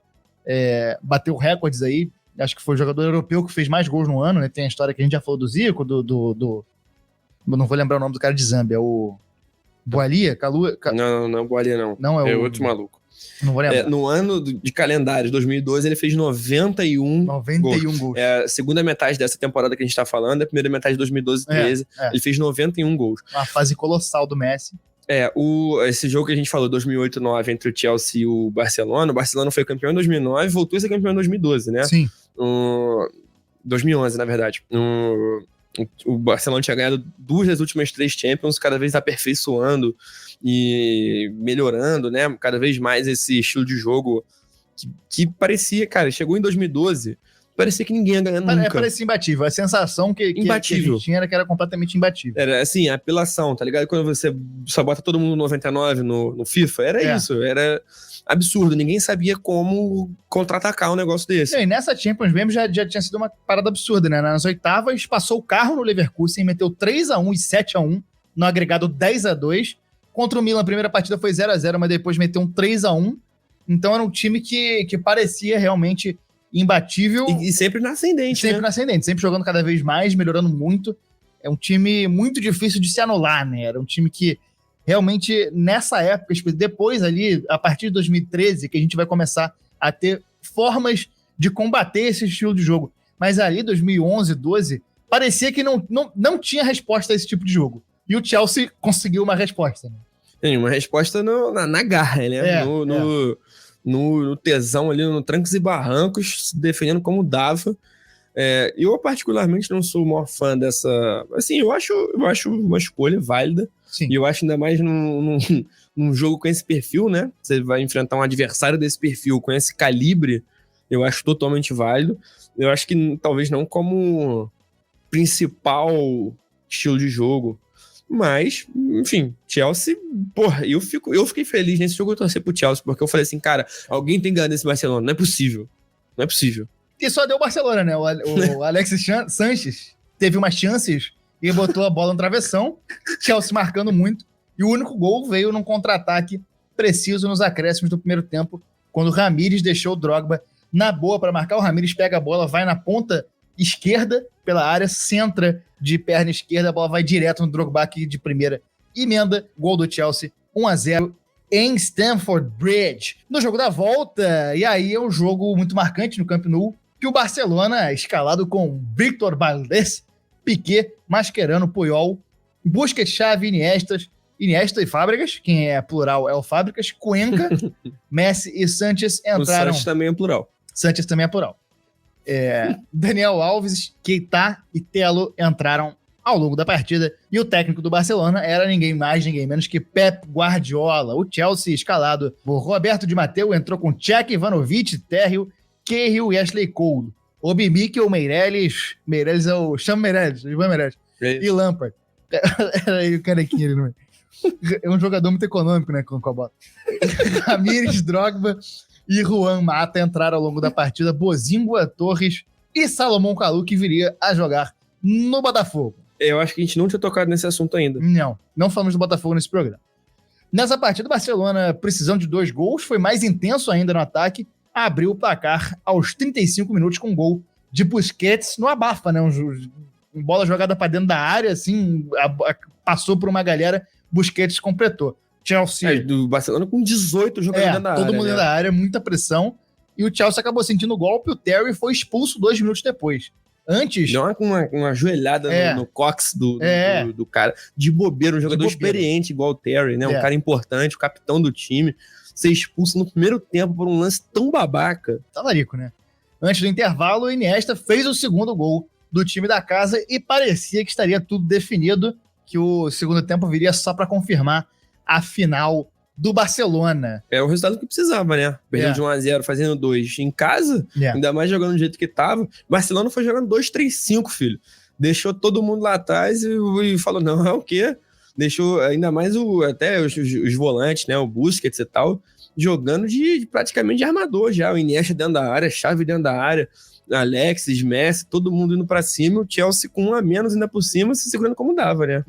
bateu recordes aí. Acho que foi o jogador europeu que fez mais gols no ano, né? Tem a história que a gente já falou do Zico, não vou lembrar o nome do cara de Zâmbia, o Boalia? Não, Boalia não. Não é outro maluco. Não vou lembrar. No ano de calendário, 2012, ele fez 91 gols. A segunda metade dessa temporada que a gente tá falando, a primeira metade de 2012-13, ele fez 91 gols. Uma fase colossal do Messi. Esse jogo que a gente falou, 2008-9, entre o Chelsea e o Barcelona foi campeão em 2009 e voltou a ser campeão em 2012, né? Sim. 2011, na verdade. O Barcelona tinha ganhado 2 das últimas 3 Champions, cada vez aperfeiçoando e melhorando, né? Cada vez mais esse estilo de jogo que parecia, cara, chegou em 2012, parecia que ninguém ia ganhar nunca. Parecia imbatível. A sensação que a gente tinha era que era completamente imbatível. Era assim, a apelação, tá ligado? Quando você só bota todo mundo no 99 no FIFA, era isso, era absurdo. Ninguém sabia como contra-atacar um negócio desse. E nessa Champions mesmo já tinha sido uma parada absurda, né? Nas oitavas, passou o carro no Leverkusen, meteu 3-1 e 7-1, no agregado 10-2. Contra o Milan, a primeira partida foi 0-0, mas depois meteu um 3-1. Então era um time que parecia realmente imbatível. E sempre na ascendente, Sempre na ascendente, sempre jogando cada vez mais, melhorando muito. É um time muito difícil de se anular, né? Era um time que realmente, nessa época, depois ali, a partir de 2013, que a gente vai começar a ter formas de combater esse estilo de jogo. Mas ali, 2011, 12, parecia que não tinha resposta a esse tipo de jogo. E o Chelsea conseguiu uma resposta, né? Uma resposta na garra, né? No tesão ali, no trancos e barrancos, se defendendo como dava. Eu, particularmente, não sou o maior fã dessa... Assim, eu acho uma escolha válida. Sim. E eu acho ainda mais num jogo com esse perfil, né? Você vai enfrentar um adversário desse perfil, com esse calibre, eu acho totalmente válido. Eu acho que talvez não como principal estilo de jogo. Mas, enfim, Chelsea, porra, eu fiquei feliz nesse jogo, eu torci pro Chelsea, porque eu falei assim, cara, alguém tem ganho nesse Barcelona, não é possível. E só deu o Barcelona, né? O Alexis Sanches teve umas chances e botou a bola no travessão. Chelsea marcando muito. E o único gol veio num contra-ataque preciso nos acréscimos do primeiro tempo, quando o Ramires deixou o Drogba na boa para marcar. O Ramires pega a bola, vai na ponta esquerda pela área, centra de perna esquerda, a bola vai direto no Drogba aqui de primeira. Emenda, gol do Chelsea, 1-0 em Stamford Bridge. No jogo da volta, e aí é um jogo muito marcante no Camp Nou, que o Barcelona, escalado com Víctor Valdés, Piqué, Mascherano, Puyol, Busquets, Xavi, Iniesta e Fábricas, quem é plural é o Fábricas, Cuenca, Messi e Sanchez entraram. O Sanchez também é plural. Sanchez também é plural. Daniel Alves, Keita e Telo entraram ao longo da partida, e o técnico do Barcelona era ninguém mais, ninguém menos que Pep Guardiola. O Chelsea, escalado por Roberto Di Matteo, entrou com Cech, Ivanovic, Terrio, Cahill e Ashley Cole. Obi Mikel, Meireles é o Cham Meireles, Ivan Meireles, e Lampard. Era aí o carequinho ali no meio. É um jogador muito econômico, né, com a bola. Ramires, Drogba e Juan Mata entraram ao longo da partida. Bozingua, Torres e Salomão Kalou, que viria a jogar no Botafogo. Eu acho que a gente não tinha tocado nesse assunto ainda. Não falamos do Botafogo nesse programa. Nessa partida, o Barcelona, precisando de 2 gols, foi mais intenso ainda no ataque, abriu o placar aos 35 minutos com um gol de Busquets no abafa, né? Bola jogada para dentro da área, assim, passou por uma galera, Busquets completou. Chelsea... do Barcelona com 18 jogadores dentro da área. Todo mundo dentro da área, muita pressão, e o Chelsea acabou sentindo o golpe, o Terry foi expulso 2 minutos depois. Antes... Deu uma joelhada no cox do cara. De bobeira, um jogador experiente igual o Terry, né? Um cara importante, o capitão do time. Ser expulso no primeiro tempo por um lance tão babaca. Talarico, né? Antes do intervalo, o Iniesta fez o segundo gol do time da casa e parecia que estaria tudo definido, que o segundo tempo viria só para confirmar a final do Barcelona. É o resultado que precisava, né? Perdendo de 1-0, fazendo 2 em casa, ainda mais jogando do jeito que tava. Barcelona foi jogando 2-3-5, filho. Deixou todo mundo lá atrás e falou, não, é o quê? Deixou ainda mais até os volantes, né? O Busquets e tal, jogando praticamente de armador já. O Iniesta dentro da área, Xavi dentro da área, Alexis, Messi, todo mundo indo pra cima. O Chelsea com 1 a menos ainda por cima, se segurando como dava, né?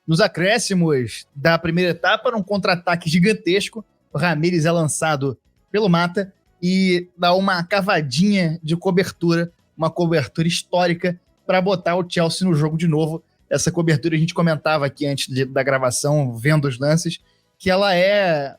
Nos acréscimos da primeira etapa, num contra-ataque gigantesco, o Ramires é lançado pelo Mata e dá uma cavadinha de cobertura, uma cobertura histórica para botar o Chelsea no jogo de novo. Essa cobertura a gente comentava aqui antes da gravação, vendo os lances, que ela é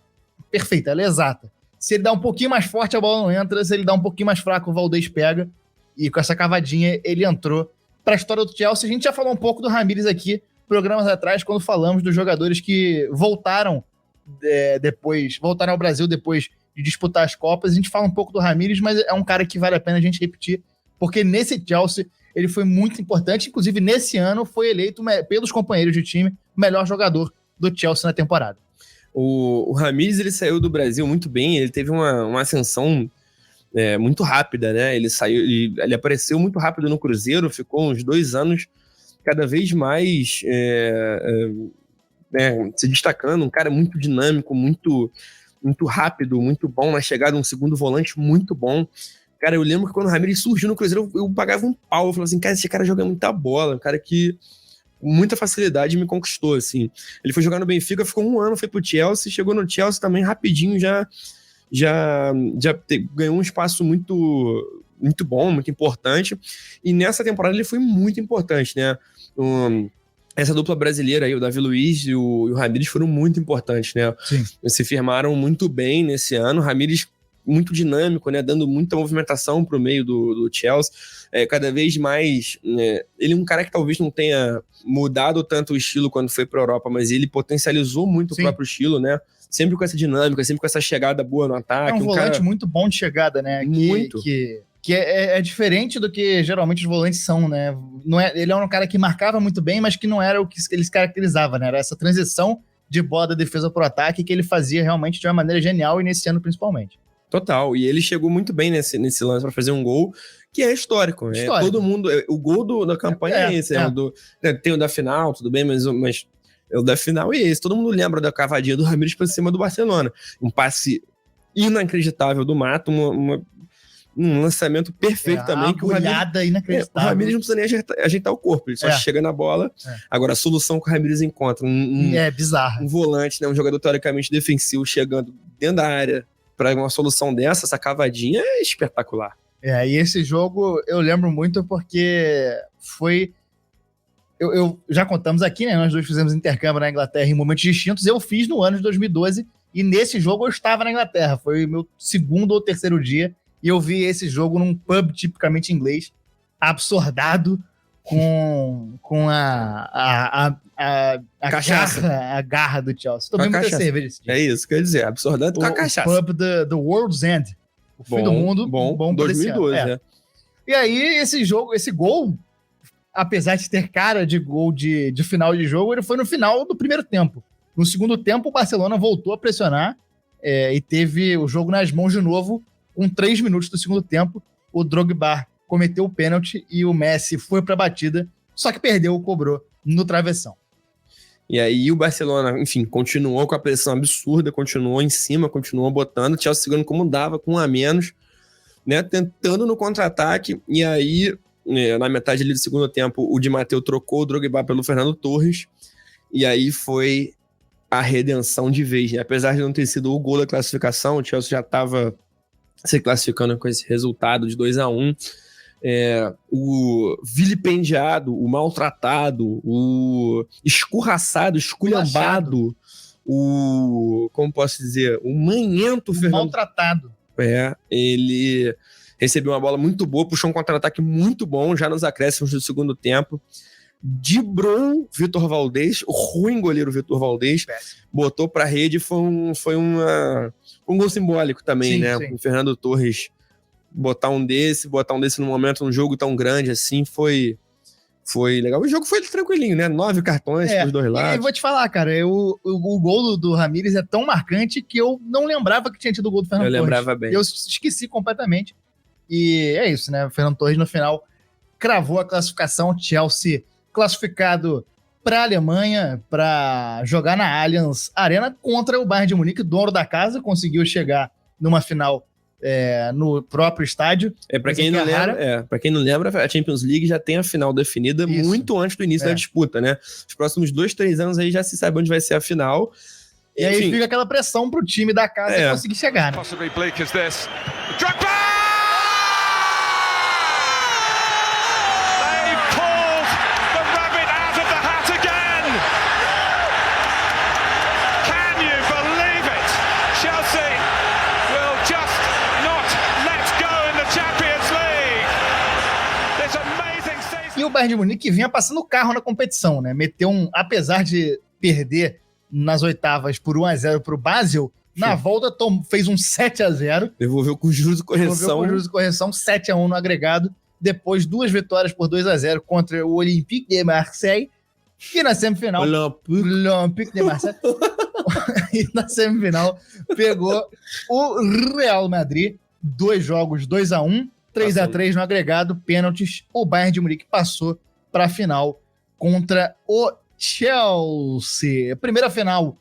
perfeita, ela é exata. Se ele dá um pouquinho mais forte, a bola não entra. Se ele dá um pouquinho mais fraco, o Valdés pega. E com essa cavadinha, ele entrou para a história do Chelsea. A gente já falou um pouco do Ramires aqui, programas atrás, quando falamos dos jogadores que voltaram voltaram ao Brasil depois de disputar as Copas. A gente fala um pouco do Ramires, mas é um cara que vale a pena a gente repetir, porque nesse Chelsea ele foi muito importante. Inclusive, nesse ano, foi eleito pelos companheiros de time o melhor jogador do Chelsea na temporada. O Ramires, ele saiu do Brasil muito bem, ele teve uma ascensão muito rápida, né? Ele apareceu muito rápido no Cruzeiro, ficou uns 2 anos cada vez mais se destacando, um cara muito dinâmico, muito, muito rápido, muito bom, na chegada um segundo volante muito bom. Cara, eu lembro que quando o Ramires surgiu no Cruzeiro, eu pagava um pau, eu falava assim, cara, esse cara joga muita bola, um cara que com muita facilidade me conquistou, assim. Ele foi jogar no Benfica, ficou 1 ano, foi pro Chelsea, chegou no Chelsea também rapidinho, já ganhou um espaço muito, muito bom, muito importante, e nessa temporada ele foi muito importante, né? Essa dupla brasileira aí, o Davi Luiz e o Ramires foram muito importantes, né? Sim. Se firmaram muito bem nesse ano. O Ramires muito dinâmico, né? Dando muita movimentação pro meio do Chelsea. Cada vez mais... ele é um cara que talvez não tenha mudado tanto o estilo quando foi pra Europa, mas ele potencializou muito o próprio estilo, né? Sempre com essa dinâmica, sempre com essa chegada boa no ataque. É um volante cara... muito bom de chegada, né? Muito. Que é diferente do que geralmente os volantes são, né? Ele é um cara que marcava muito bem, mas que não era o que ele se caracterizava, né? Era essa transição de bola da defesa pro ataque que ele fazia realmente de uma maneira genial, e nesse ano principalmente. Total, e ele chegou muito bem nesse lance para fazer um gol que é histórico. Todo mundo, o gol da campanha é esse, tem o da final, tudo bem, mas o da final é esse. Todo mundo lembra da cavadinha do Ramires para cima do Barcelona. Um passe inacreditável do Mato, um lançamento perfeito também. Que o Ramires, inacreditável. o Ramires não precisa nem ajeitar o corpo, ele só chega na bola. Agora, a solução que o Ramires encontra, bizarro. Um volante, né, um jogador teoricamente defensivo chegando dentro da área para uma solução dessa, essa cavadinha é espetacular. E esse jogo eu lembro muito porque foi... Eu já contamos aqui, né? Nós dois fizemos intercâmbio na Inglaterra em momentos distintos. Eu fiz no ano de 2012 e nesse jogo eu estava na Inglaterra. Foi o meu segundo ou terceiro dia e eu vi esse jogo num pub tipicamente inglês, absurdado com a cachaça. A garra do Chelsea. Tomei muita cerveja esse dia. É isso, quer dizer, absurdado com a cachaça. O pub do World's End. O fim do mundo. Bom 2012, E aí, esse gol, apesar de ter cara de gol de final de jogo, ele foi no final do primeiro tempo. No segundo tempo, o Barcelona voltou a pressionar e teve o jogo nas mãos de novo, com 3 minutos do segundo tempo. O Drogba cometeu o pênalti e o Messi foi para a batida, só que perdeu, cobrou no travessão. E aí o Barcelona, enfim, continuou com a pressão absurda, continuou em cima, continuou botando, o Chelsea segurando como dava, com um a menos, né, tentando no contra-ataque, e aí, na metade ali do segundo tempo, o Di Matteo trocou o Drogba pelo Fernando Torres, e aí foi a redenção de vez, né? Apesar de não ter sido o gol da classificação, o Chelsea já estava se classificando com esse resultado de 2-1, o vilipendiado, o maltratado, o escorraçado, esculhambado, como posso dizer, o manhento Fernando... Maltratado. Ele recebeu uma bola muito boa, puxou um contra-ataque muito bom, já nos acréscimos do segundo tempo, dibrou Vitor Valdés, o ruim goleiro Vitor Valdés, botou pra rede, foi um gol simbólico também, sim, né? Sim. O Fernando Torres botar um desse no momento, um jogo tão grande assim, foi legal. O jogo foi tranquilinho, né? 9 cartões pros dois lados. E vou te falar, cara, o gol do Ramires é tão marcante que eu não lembrava que tinha tido o gol do Fernando Torres. Eu lembrava bem. Eu esqueci completamente. E é isso, né? O Fernando Torres, no final, cravou a classificação. Chelsea classificado para a Alemanha, para jogar na Allianz Arena contra o Bayern de Munique, dono da casa, conseguiu chegar numa final no próprio estádio. Para quem não lembra, a Champions League já tem a final definida muito antes do início da disputa, né? Os próximos 2-3 anos aí já se sabe onde vai ser a final. E aí fica aquela pressão pro time da casa conseguir chegar, né? E o Bayern de Munique vinha passando o carro na competição, né? Meteu apesar de perder nas oitavas por 1-0 pro Basel, na volta fez um 7-0. Devolveu com juros e correção. 7-1 no agregado. Depois 2 vitórias por 2-0 contra o Olympique de Marseille. E na semifinal... Olympique de Marseille. E na semifinal pegou o Real Madrid. 2 jogos, 2-1. 3-3 no agregado, pênaltis. O Bayern de Munique passou para a final contra o Chelsea. A primeira final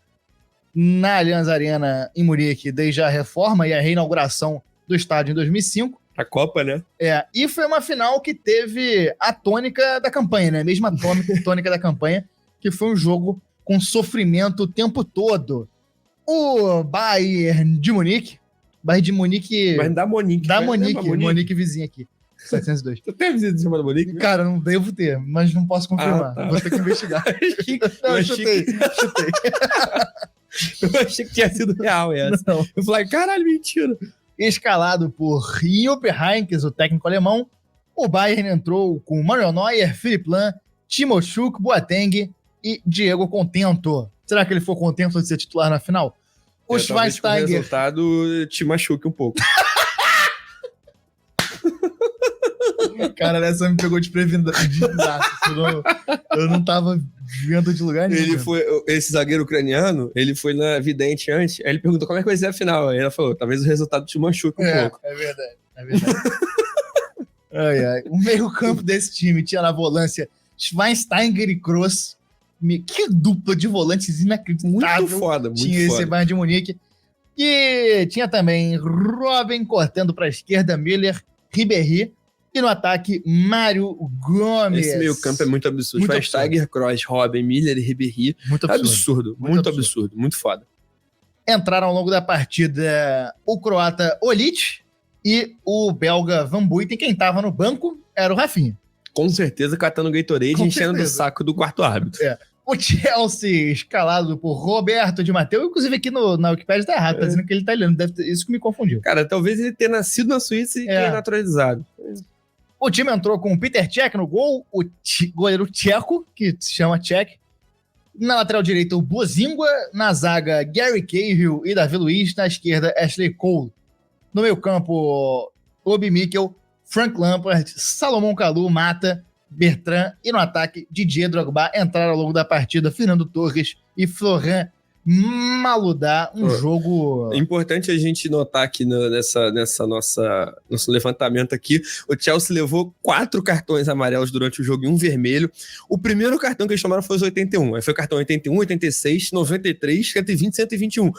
na Allianz Arena em Munique, desde a reforma e a reinauguração do estádio em 2005. A Copa, né? E foi uma final que teve a tônica da campanha, né? A mesma tônica da campanha, que foi um jogo com sofrimento o tempo todo. O Bayern de Munique da Monique. Monique vizinha aqui. 702. Tu tem vizinha chamada Monique? Cara, não devo ter, mas não posso confirmar. Vou ter que investigar. Não, chutei. Eu achei que tinha sido real essa. Não. Eu falei, caralho, mentira. Escalado por Jupp Heynckes, o técnico alemão, o Bayern entrou com Manuel Neuer, Philipp Lahm, Timo Schuck, Boateng e Diego Contento. Será que ele foi contento de ser titular na final? O Schweinsteiger... O resultado te machuque um pouco. Cara, essa me pegou desprevenido. Eu não tava vendo de lugar nenhum. Esse zagueiro ucraniano, ele foi na vidente antes, aí ele perguntou como é que vai ser a final. Aí ela falou, talvez o resultado te machuque um pouco. É verdade. O meio campo desse time tinha na volância Schweinsteiger e Kroos. Que dupla de volantes inacreditável. Muito foda. Tinha esse Bayern de Munique. E tinha também Robin cortando para a esquerda, Miller, Ribéry. E no ataque, Mário Gomes. Esse meio campo é muito absurdo. Muito Faz Tiger, Kroos, Robin, Miller e Ribéry. Muito absurdo. Muito absurdo. Muito foda. Entraram ao longo da partida o croata Olic e o belga Van Buiten. Quem estava no banco era o Rafinha. Com certeza catando Gatorade e enchendo do certeza. saco do quarto árbitro. O Chelsea escalado por Roberto Di Matteo. Inclusive aqui na Wikipedia tá errado, tá dizendo que ele é italiano. Deve ter, isso que me confundiu. Cara, talvez ele tenha nascido na Suíça e tenha naturalizado. O time entrou com o Peter Cech no gol, o goleiro tcheco, que se chama Cech. Na lateral direita, o Bozingua. Na zaga, Gary Cahill e Davi Luiz. Na esquerda, Ashley Cole. No meio campo, Obi Mikel, Frank Lampard, Salomão Kalou, Mata, Bertrand. E no ataque, Didier Drogba. Entraram ao longo da partida Fernando Torres e Florent Maludá. Jogo... É importante a gente notar aqui nessa nosso levantamento aqui, o Chelsea levou 4 cartões amarelos durante o jogo e um vermelho. O primeiro cartão que eles tomaram foi os 81. Aí foi o cartão 81, 86, 93, 120, 121. O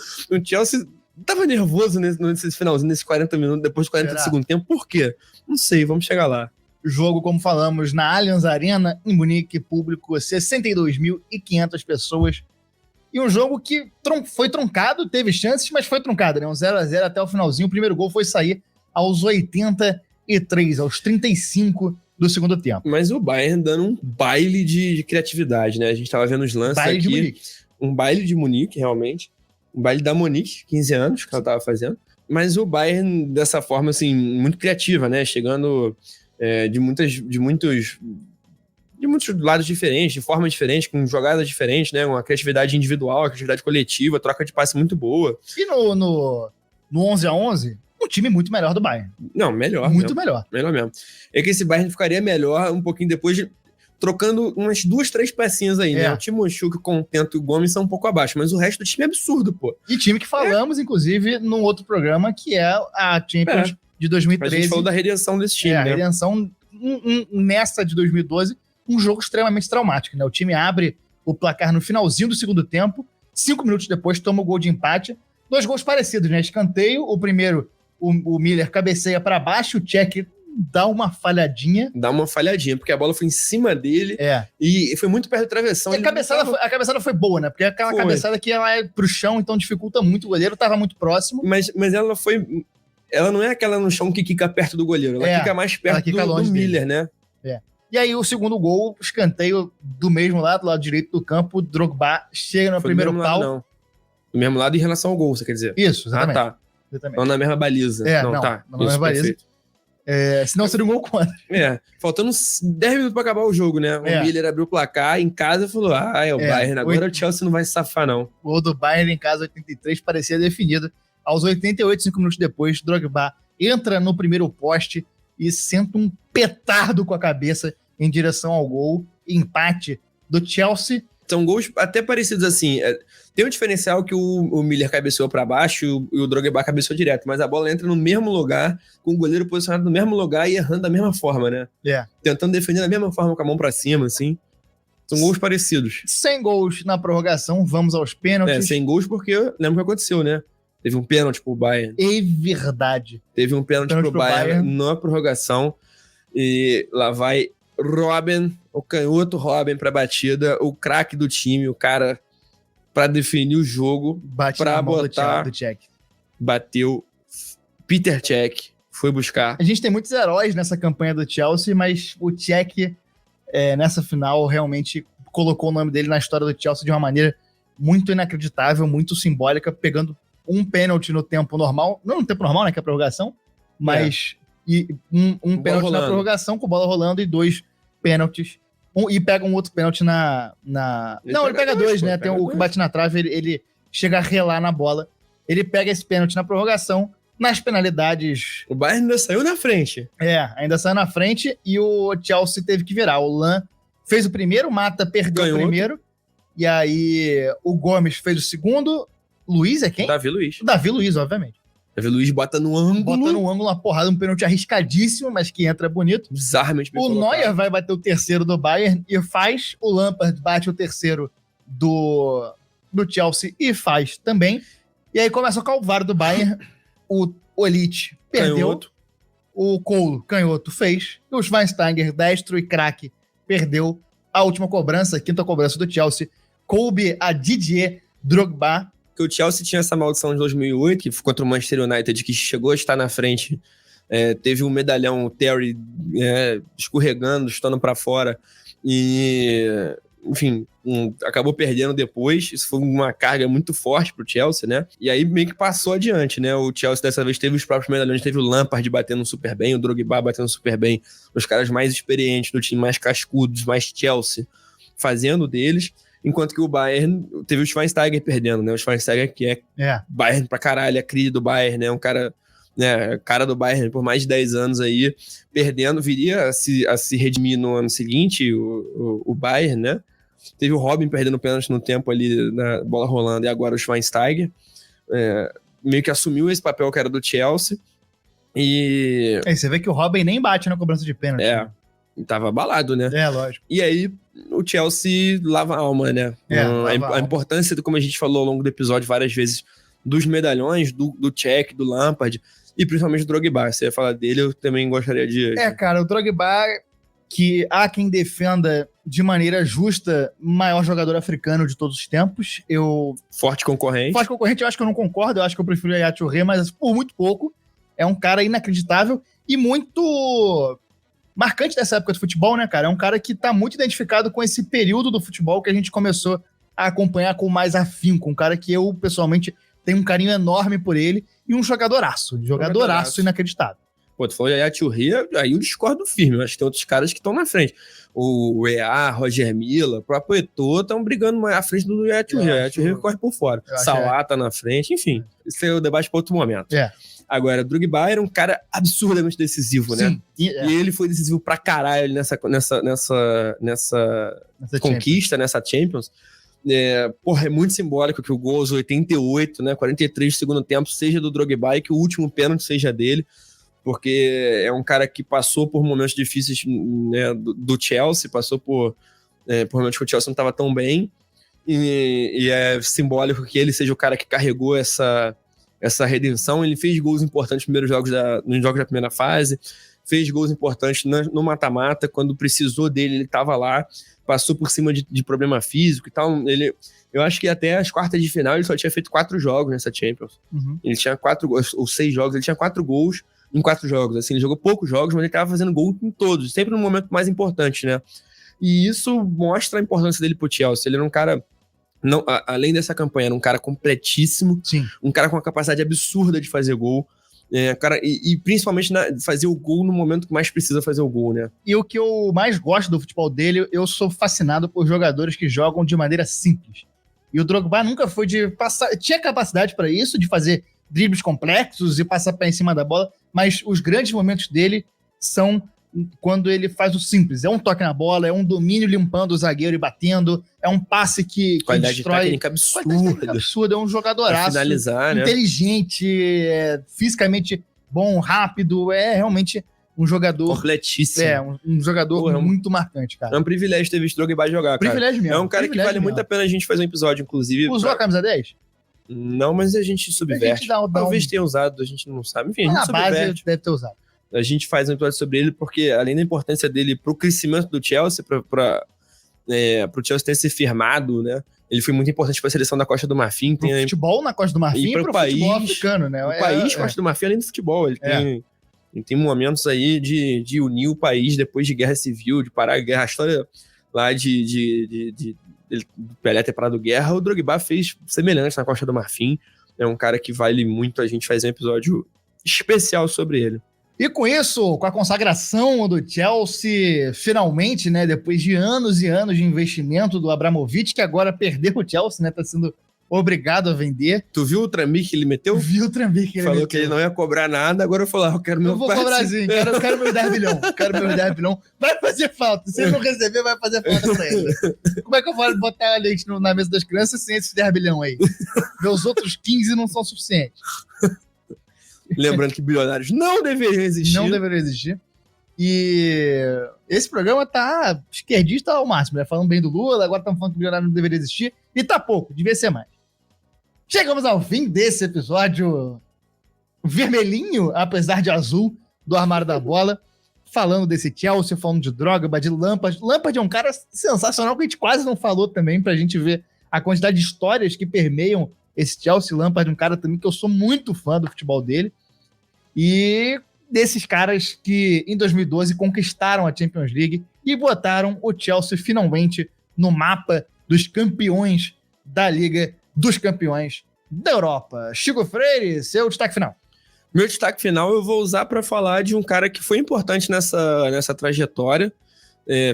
Chelsea tava nervoso nesse finalzinho, nesses 40 minutos, depois de 40 do segundo tempo. Por quê? Não sei, vamos chegar lá. Jogo, como falamos, na Allianz Arena, em Munique, público 62.500 pessoas. E um jogo que foi truncado, teve chances, mas foi truncado, né? Um 0-0 até o finalzinho. O primeiro gol foi sair aos 83, aos 35 do segundo tempo. Mas o Bayern dando um baile de criatividade, né? A gente tava vendo os lances baile aqui. De Munique. Um baile de Munique, realmente. Um baile da Monique, 15 anos que ela tava fazendo. Mas o Bayern, dessa forma, assim, muito criativa, né? Chegando de muitos lados diferentes, de forma diferente, com jogadas diferentes, né? Uma criatividade individual, uma criatividade coletiva, troca de passe muito boa. E no 11-11, um time muito melhor do Bayern. Não, melhor. Muito mesmo. melhor. Melhor mesmo. É que esse Bayern ficaria melhor um pouquinho depois trocando umas 2, 3 pecinhas aí, né? O Timoshuk, Contento e o Gomes são um pouco abaixo, mas o resto do time é absurdo, pô. E time que falamos, inclusive, num outro programa, que é a Champions de 2013. A gente falou da redenção desse time, né? A redenção nessa de 2012, um jogo extremamente traumático, né? O time abre o placar no finalzinho do segundo tempo, 5 minutos depois toma o gol de empate. 2 gols parecidos, né? Escanteio, o primeiro, o Miller cabeceia para baixo, o Cech dá uma falhadinha. Porque a bola foi em cima dele e foi muito perto da travessão. A cabeçada foi boa, né? Porque aquela cabeçada que ela é pro chão, então dificulta muito o goleiro, tava muito próximo. Mas ela não é aquela no chão que quica perto do goleiro, ela quica mais perto do Miller, né? E aí o segundo gol, escanteio do mesmo lado direito do campo, Drogba chega no primeiro pau. Não. Do mesmo lado em relação ao gol, você quer dizer? Isso, exatamente. Ah, tá. Exatamente. Não na mesma baliza. Não na mesma baliza. Senão seria um gol contra. Faltando 10 minutos pra acabar o jogo, né? O Miller abriu o placar em casa e falou: é o Bayern, agora o Chelsea não vai se safar, não. O gol do Bayern em casa, 83, parecia definido. Aos 88, 5 minutos depois, Drogba entra no primeiro poste e senta um petardo com a cabeça em direção ao gol. Empate do Chelsea. São gols até parecidos assim. Tem um diferencial que o Miller cabeceou para baixo e o Drogba cabeceou direto, mas a bola entra no mesmo lugar, com o goleiro posicionado no mesmo lugar e errando da mesma forma, né? Tentando defender da mesma forma, com a mão para cima, assim. São gols parecidos. 100 gols na prorrogação, vamos aos pênaltis. 100 gols porque lembra o que aconteceu, né? Teve um pênalti pro Bayern. É verdade. Teve um pênalti pro Bayern na prorrogação. E lá vai Robin, o canhoto Robin pra batida, o craque do time, o cara pra definir o jogo, pra botar, do Cech. Bateu, Peter Cech foi buscar. A gente tem muitos heróis nessa campanha do Chelsea, mas o Cech nessa final realmente colocou o nome dele na história do Chelsea de uma maneira muito inacreditável, muito simbólica, pegando um pênalti no tempo normal, não no tempo normal, né, que é a prorrogação, mas um pênalti na prorrogação com bola rolando e 2 pênaltis. E pega um outro pênalti ele pega 2, né? Tem o que bate na trave, ele chega a relar na bola. Ele pega esse pênalti na prorrogação, nas penalidades. O Bayern ainda saiu na frente. Ainda saiu na frente e o Chelsea teve que virar. O Lan fez o primeiro, Mata perdeu o primeiro. E aí o Gomes fez o segundo. Luiz é quem? Davi Luiz. O Davi Luiz, obviamente. Davi Luiz bota no ângulo, uma porrada, um pênalti arriscadíssimo, mas que entra bonito. Bizarramente bem O colocado. Neuer vai bater o terceiro do Bayern e faz. O Lampard bate o terceiro do Chelsea e faz também. E aí começa o calvário do Bayern. O Olite perdeu. Canhoto. O Cole, canhoto, fez. E o Schweinsteiger, destro e craque, perdeu a última cobrança, a quinta cobrança do Chelsea. Coube a Didier Drogba. Que o Chelsea tinha essa maldição de 2008, que foi contra o Manchester United, que chegou a estar na frente. Teve um medalhão, o Terry escorregando, estando para fora. E, enfim, acabou perdendo depois. Isso foi uma carga muito forte pro Chelsea, né? E aí meio que passou adiante, né? O Chelsea dessa vez teve os próprios medalhões, teve o Lampard batendo super bem, o Drogba batendo super bem, os caras mais experientes do time, mais cascudos, mais Chelsea, fazendo deles. Enquanto que o Bayern teve o Schweinsteiger perdendo, né? O Schweinsteiger que é Bayern pra caralho, a crise do Bayern, né? Um cara, né? Cara do Bayern por mais de 10 anos aí, perdendo, viria a se redimir no ano seguinte, o Bayern, né? Teve o Robin perdendo pênalti no tempo ali, na bola rolando, e agora o Schweinsteiger meio que assumiu esse papel que era do Chelsea. E Você vê que o Robin nem bate na cobrança de pênalti. Né? Tava abalado, né? Lógico. E aí o Chelsea lava a alma, né? A importância, como a gente falou ao longo do episódio várias vezes, dos medalhões, do Cech, do Lampard, e principalmente do Drogba. Você ia falar dele, eu também gostaria de... Cara, o Drogba, que há quem defenda de maneira justa, maior jogador africano de todos os tempos. Forte concorrente. Forte concorrente, eu acho que eu não concordo, eu acho que eu prefiro o Yaya Touré, mas por muito pouco. É um cara inacreditável e muito marcante dessa época do futebol, né, cara? É um cara que tá muito identificado com esse período do futebol que a gente começou a acompanhar com mais afinco. Um cara que eu, pessoalmente, tenho um carinho enorme por ele e um jogadoraço inacreditável. Pô, tu falou Yaya Touré, aí eu discordo firme. Eu acho que tem outros caras que estão na frente. O EA, Roger Milla, o próprio Eto'o estão brigando à frente do Yaya Touré. Yaya Touré corre por fora. Salah tá na frente, enfim. Isso é o debate para outro momento. Agora, Drogba era um cara absurdamente decisivo, né? E ele foi decisivo pra caralho nessa conquista, nessa Champions. É muito simbólico que o gol aos 88, né? 43 do segundo tempo, seja do Drogba e que o último pênalti seja dele. Porque é um cara que passou por momentos difíceis, né, do Chelsea, passou por momentos que o Chelsea não estava tão bem, e é simbólico que ele seja o cara que carregou essa redenção. Ele fez gols importantes nos primeiros jogos da primeira fase, fez gols importantes no mata-mata, quando precisou dele, ele estava lá, passou por cima de problema físico e tal. Eu acho que até as quartas de final ele só tinha feito 4 jogos nessa Champions. Ele tinha 4 gols, ou 6 jogos, ele tinha 4 gols em 4 jogos, assim, ele jogou poucos jogos, mas ele estava fazendo gol em todos, sempre no momento mais importante, né? E isso mostra a importância dele pro Chelsea. Ele era um cara, além dessa campanha, era um cara completíssimo, um cara com uma capacidade absurda de fazer gol, cara, e principalmente fazer o gol no momento que mais precisa fazer o gol, né? E o que eu mais gosto do futebol dele, eu sou fascinado por jogadores que jogam de maneira simples. E o Drogba nunca foi de passar, tinha capacidade para isso, de fazer dribles complexos e passar para em cima da bola, mas os grandes momentos dele são quando ele faz o simples. É um toque na bola, é um domínio limpando o zagueiro e batendo, é um passe que qualidade destrói. Técnica absurda. É um jogadoraço. Finalizar, inteligente, fisicamente bom, rápido, é realmente um jogador... completíssimo. Um jogador muito marcante, cara. É um privilégio ter visto o Drogba jogar, cara. Privilégio mesmo. É um cara que vale muito a pena a gente fazer um episódio, inclusive. Usou a camisa 10? Não, mas a gente subverte. Talvez tenha usado, a gente não sabe. Enfim, a gente subverte. Base deve ter usado. A gente faz um episódio sobre ele, porque além da importância dele pro crescimento do Chelsea, pro Chelsea ter se firmado, né? Ele foi muito importante para a seleção da Costa do Marfim. Pro futebol na Costa do Marfim e pro futebol africano, né? O país Costa do Marfim, além do futebol. Ele tem momentos aí de unir o país depois de guerra civil, de parar a guerra. A história lá do Pelé ter parado guerra, o Drogba fez semelhante na Costa do Marfim. É um cara que vale muito a gente fazer um episódio especial sobre ele. E com isso, com a consagração do Chelsea, finalmente, né, depois de anos e anos de investimento do Abramovich, que agora perdeu o Chelsea, né, tá sendo obrigado a vender. Tu viu o trambique que ele meteu? Vi o trambique que ele Falou meteu. que ele não ia cobrar nada, agora eu falei, eu quero meu passe. Eu vou cobrar sim, quero meus 10 bilhões. Quero meus 10 bilhões. Vai fazer falta. Se ele não receber, vai fazer falta pra ele. Como é que eu vou botar a leite na mesa das crianças sem esses 10 bilhões aí? Meus outros 15 não são suficientes. Lembrando que bilionários não deveriam existir. Não deveriam existir. E esse programa tá esquerdista ao máximo, né? Falando bem do Lula, agora estamos falando que bilionário não deveria existir. E tá pouco, devia ser mais. Chegamos ao fim desse episódio vermelhinho, apesar de azul, do Armário da Bola. Falando desse Chelsea, falando de Drogba, de Lampard. Lampard é um cara sensacional que a gente quase não falou também, pra gente ver a quantidade de histórias que permeiam esse Chelsea. Lampard, um cara também que eu sou muito fã do futebol dele. E desses caras que em 2012 conquistaram a Champions League e botaram o Chelsea finalmente no mapa dos campeões da Liga dos Campeões da Europa. Chico Freire, seu destaque final. Meu destaque final eu vou usar para falar de um cara que foi importante nessa trajetória,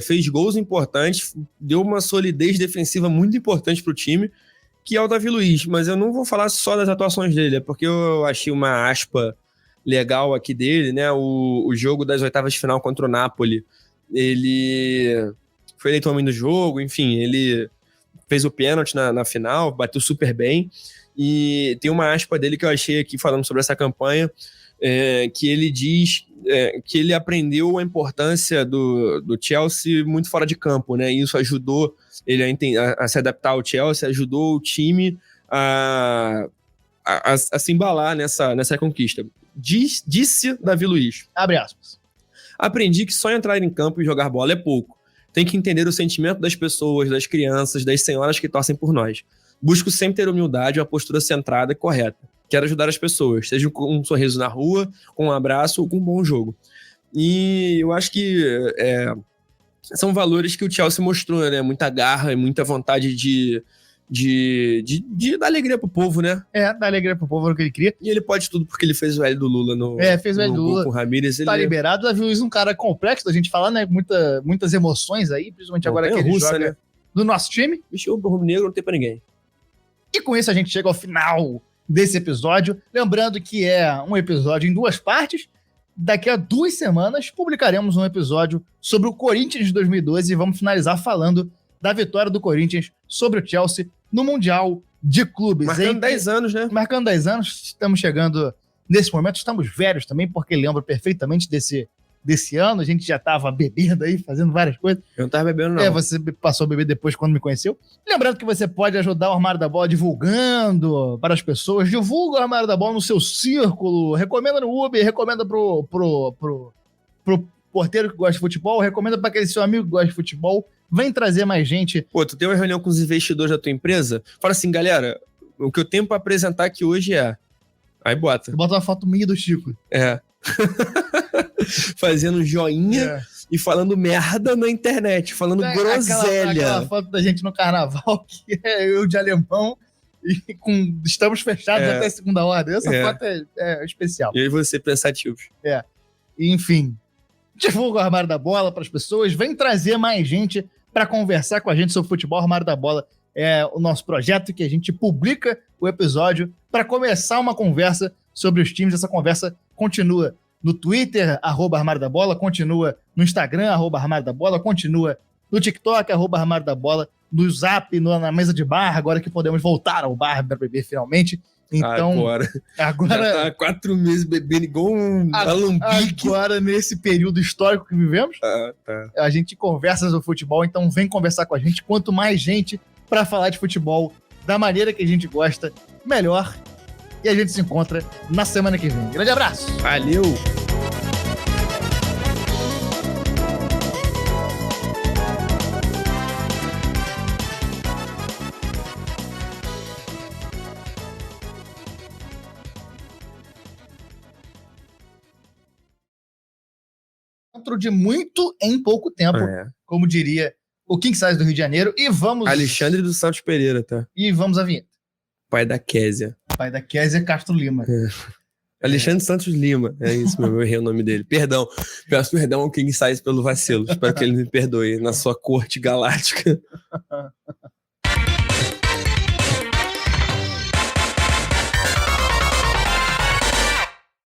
fez gols importantes, deu uma solidez defensiva muito importante para o time, que é o Davi Luiz. Mas eu não vou falar só das atuações dele, é porque eu achei uma aspa legal aqui dele, né? O jogo das oitavas de final contra o Napoli, ele foi eleito homem do jogo, enfim, ele fez o pênalti na final, bateu super bem. E tem uma aspa dele que eu achei aqui falando sobre essa campanha, que ele diz que ele aprendeu a importância do Chelsea muito fora de campo, né? E isso ajudou ele a se adaptar ao Chelsea, ajudou o time a se embalar nessa conquista. Disse Davi Luiz. Abre aspas. Aprendi que só entrar em campo e jogar bola é pouco. Tem que entender o sentimento das pessoas, das crianças, das senhoras que torcem por nós. Busco sempre ter humildade, uma postura centrada e correta. Quero ajudar as pessoas, seja com um sorriso na rua, com um abraço ou com um bom jogo. E eu acho que são valores que o Chelsea mostrou, né? Muita garra e muita vontade de dar alegria pro povo, né? Dar alegria pro povo, era o que ele queria. E ele pode tudo porque ele fez o L do Lula fez o L do Lula com o Ramírez. Tá liberado. O Davi Luiz é um cara complexo da gente falar, né? Muitas emoções aí, principalmente agora que ele joga, né, no nosso time. Bicho, o rubro negro não tem pra ninguém. E com isso a gente chega ao final desse episódio. Lembrando que é um episódio em 2 partes. Daqui a 2 semanas publicaremos um episódio sobre o Corinthians de 2012 e vamos finalizar falando da vitória do Corinthians sobre o Chelsea no Mundial de Clubes. Marcando 10 anos, né? Marcando 10 anos. Estamos chegando nesse momento. Estamos velhos também, porque lembro perfeitamente desse ano. A gente já estava bebendo aí, fazendo várias coisas. Eu não estava bebendo, não. Você passou a beber depois quando me conheceu. Lembrando que você pode ajudar o Armário da Bola divulgando para as pessoas. Divulga o Armário da Bola no seu círculo. Recomenda no Uber, recomenda pro porteiro que gosta de futebol, recomenda para aquele seu amigo que gosta de futebol. Vem trazer mais gente. Pô, tu tem uma reunião com os investidores da tua empresa? Fala assim, galera, o que eu tenho para apresentar aqui hoje é... Aí bota. Bota uma foto minha do Chico. Fazendo joinha e falando merda na internet, falando groselha. Aquela foto da gente no carnaval, que é eu de alemão e estamos fechados até segunda ordem. Essa foto é especial. E aí você pensativos. Enfim, divulga o Armário da Bola para as pessoas, vem trazer mais gente para conversar com a gente sobre futebol. O Armário da Bola é o nosso projeto que a gente publica o episódio para começar uma conversa sobre os times. Essa conversa continua no Twitter, @Armário da Bola, continua no Instagram, @Armário da Bola, continua no TikTok, @Armário da Bola, no Zap, na mesa de bar, agora que podemos voltar ao bar para beber finalmente. Então, agora já tá há 4 meses bebendo igual um alambique. Agora, nesse período histórico que vivemos, a gente conversa sobre futebol, então vem conversar com a gente. Quanto mais gente para falar de futebol da maneira que a gente gosta, melhor. E a gente se encontra na semana que vem. Grande abraço! Valeu! Dentro de muito em pouco tempo, como diria o King Size do Rio de Janeiro. E vamos... Alexandre dos Santos Pereira, tá? E vamos à vinheta. Pai da Késia. Pai da Késia Castro Lima. Alexandre Santos Lima. É isso mesmo, eu errei o nome dele. Perdão. Peço perdão ao King Size pelo vacilo. Espero que ele me perdoe na sua corte galáctica.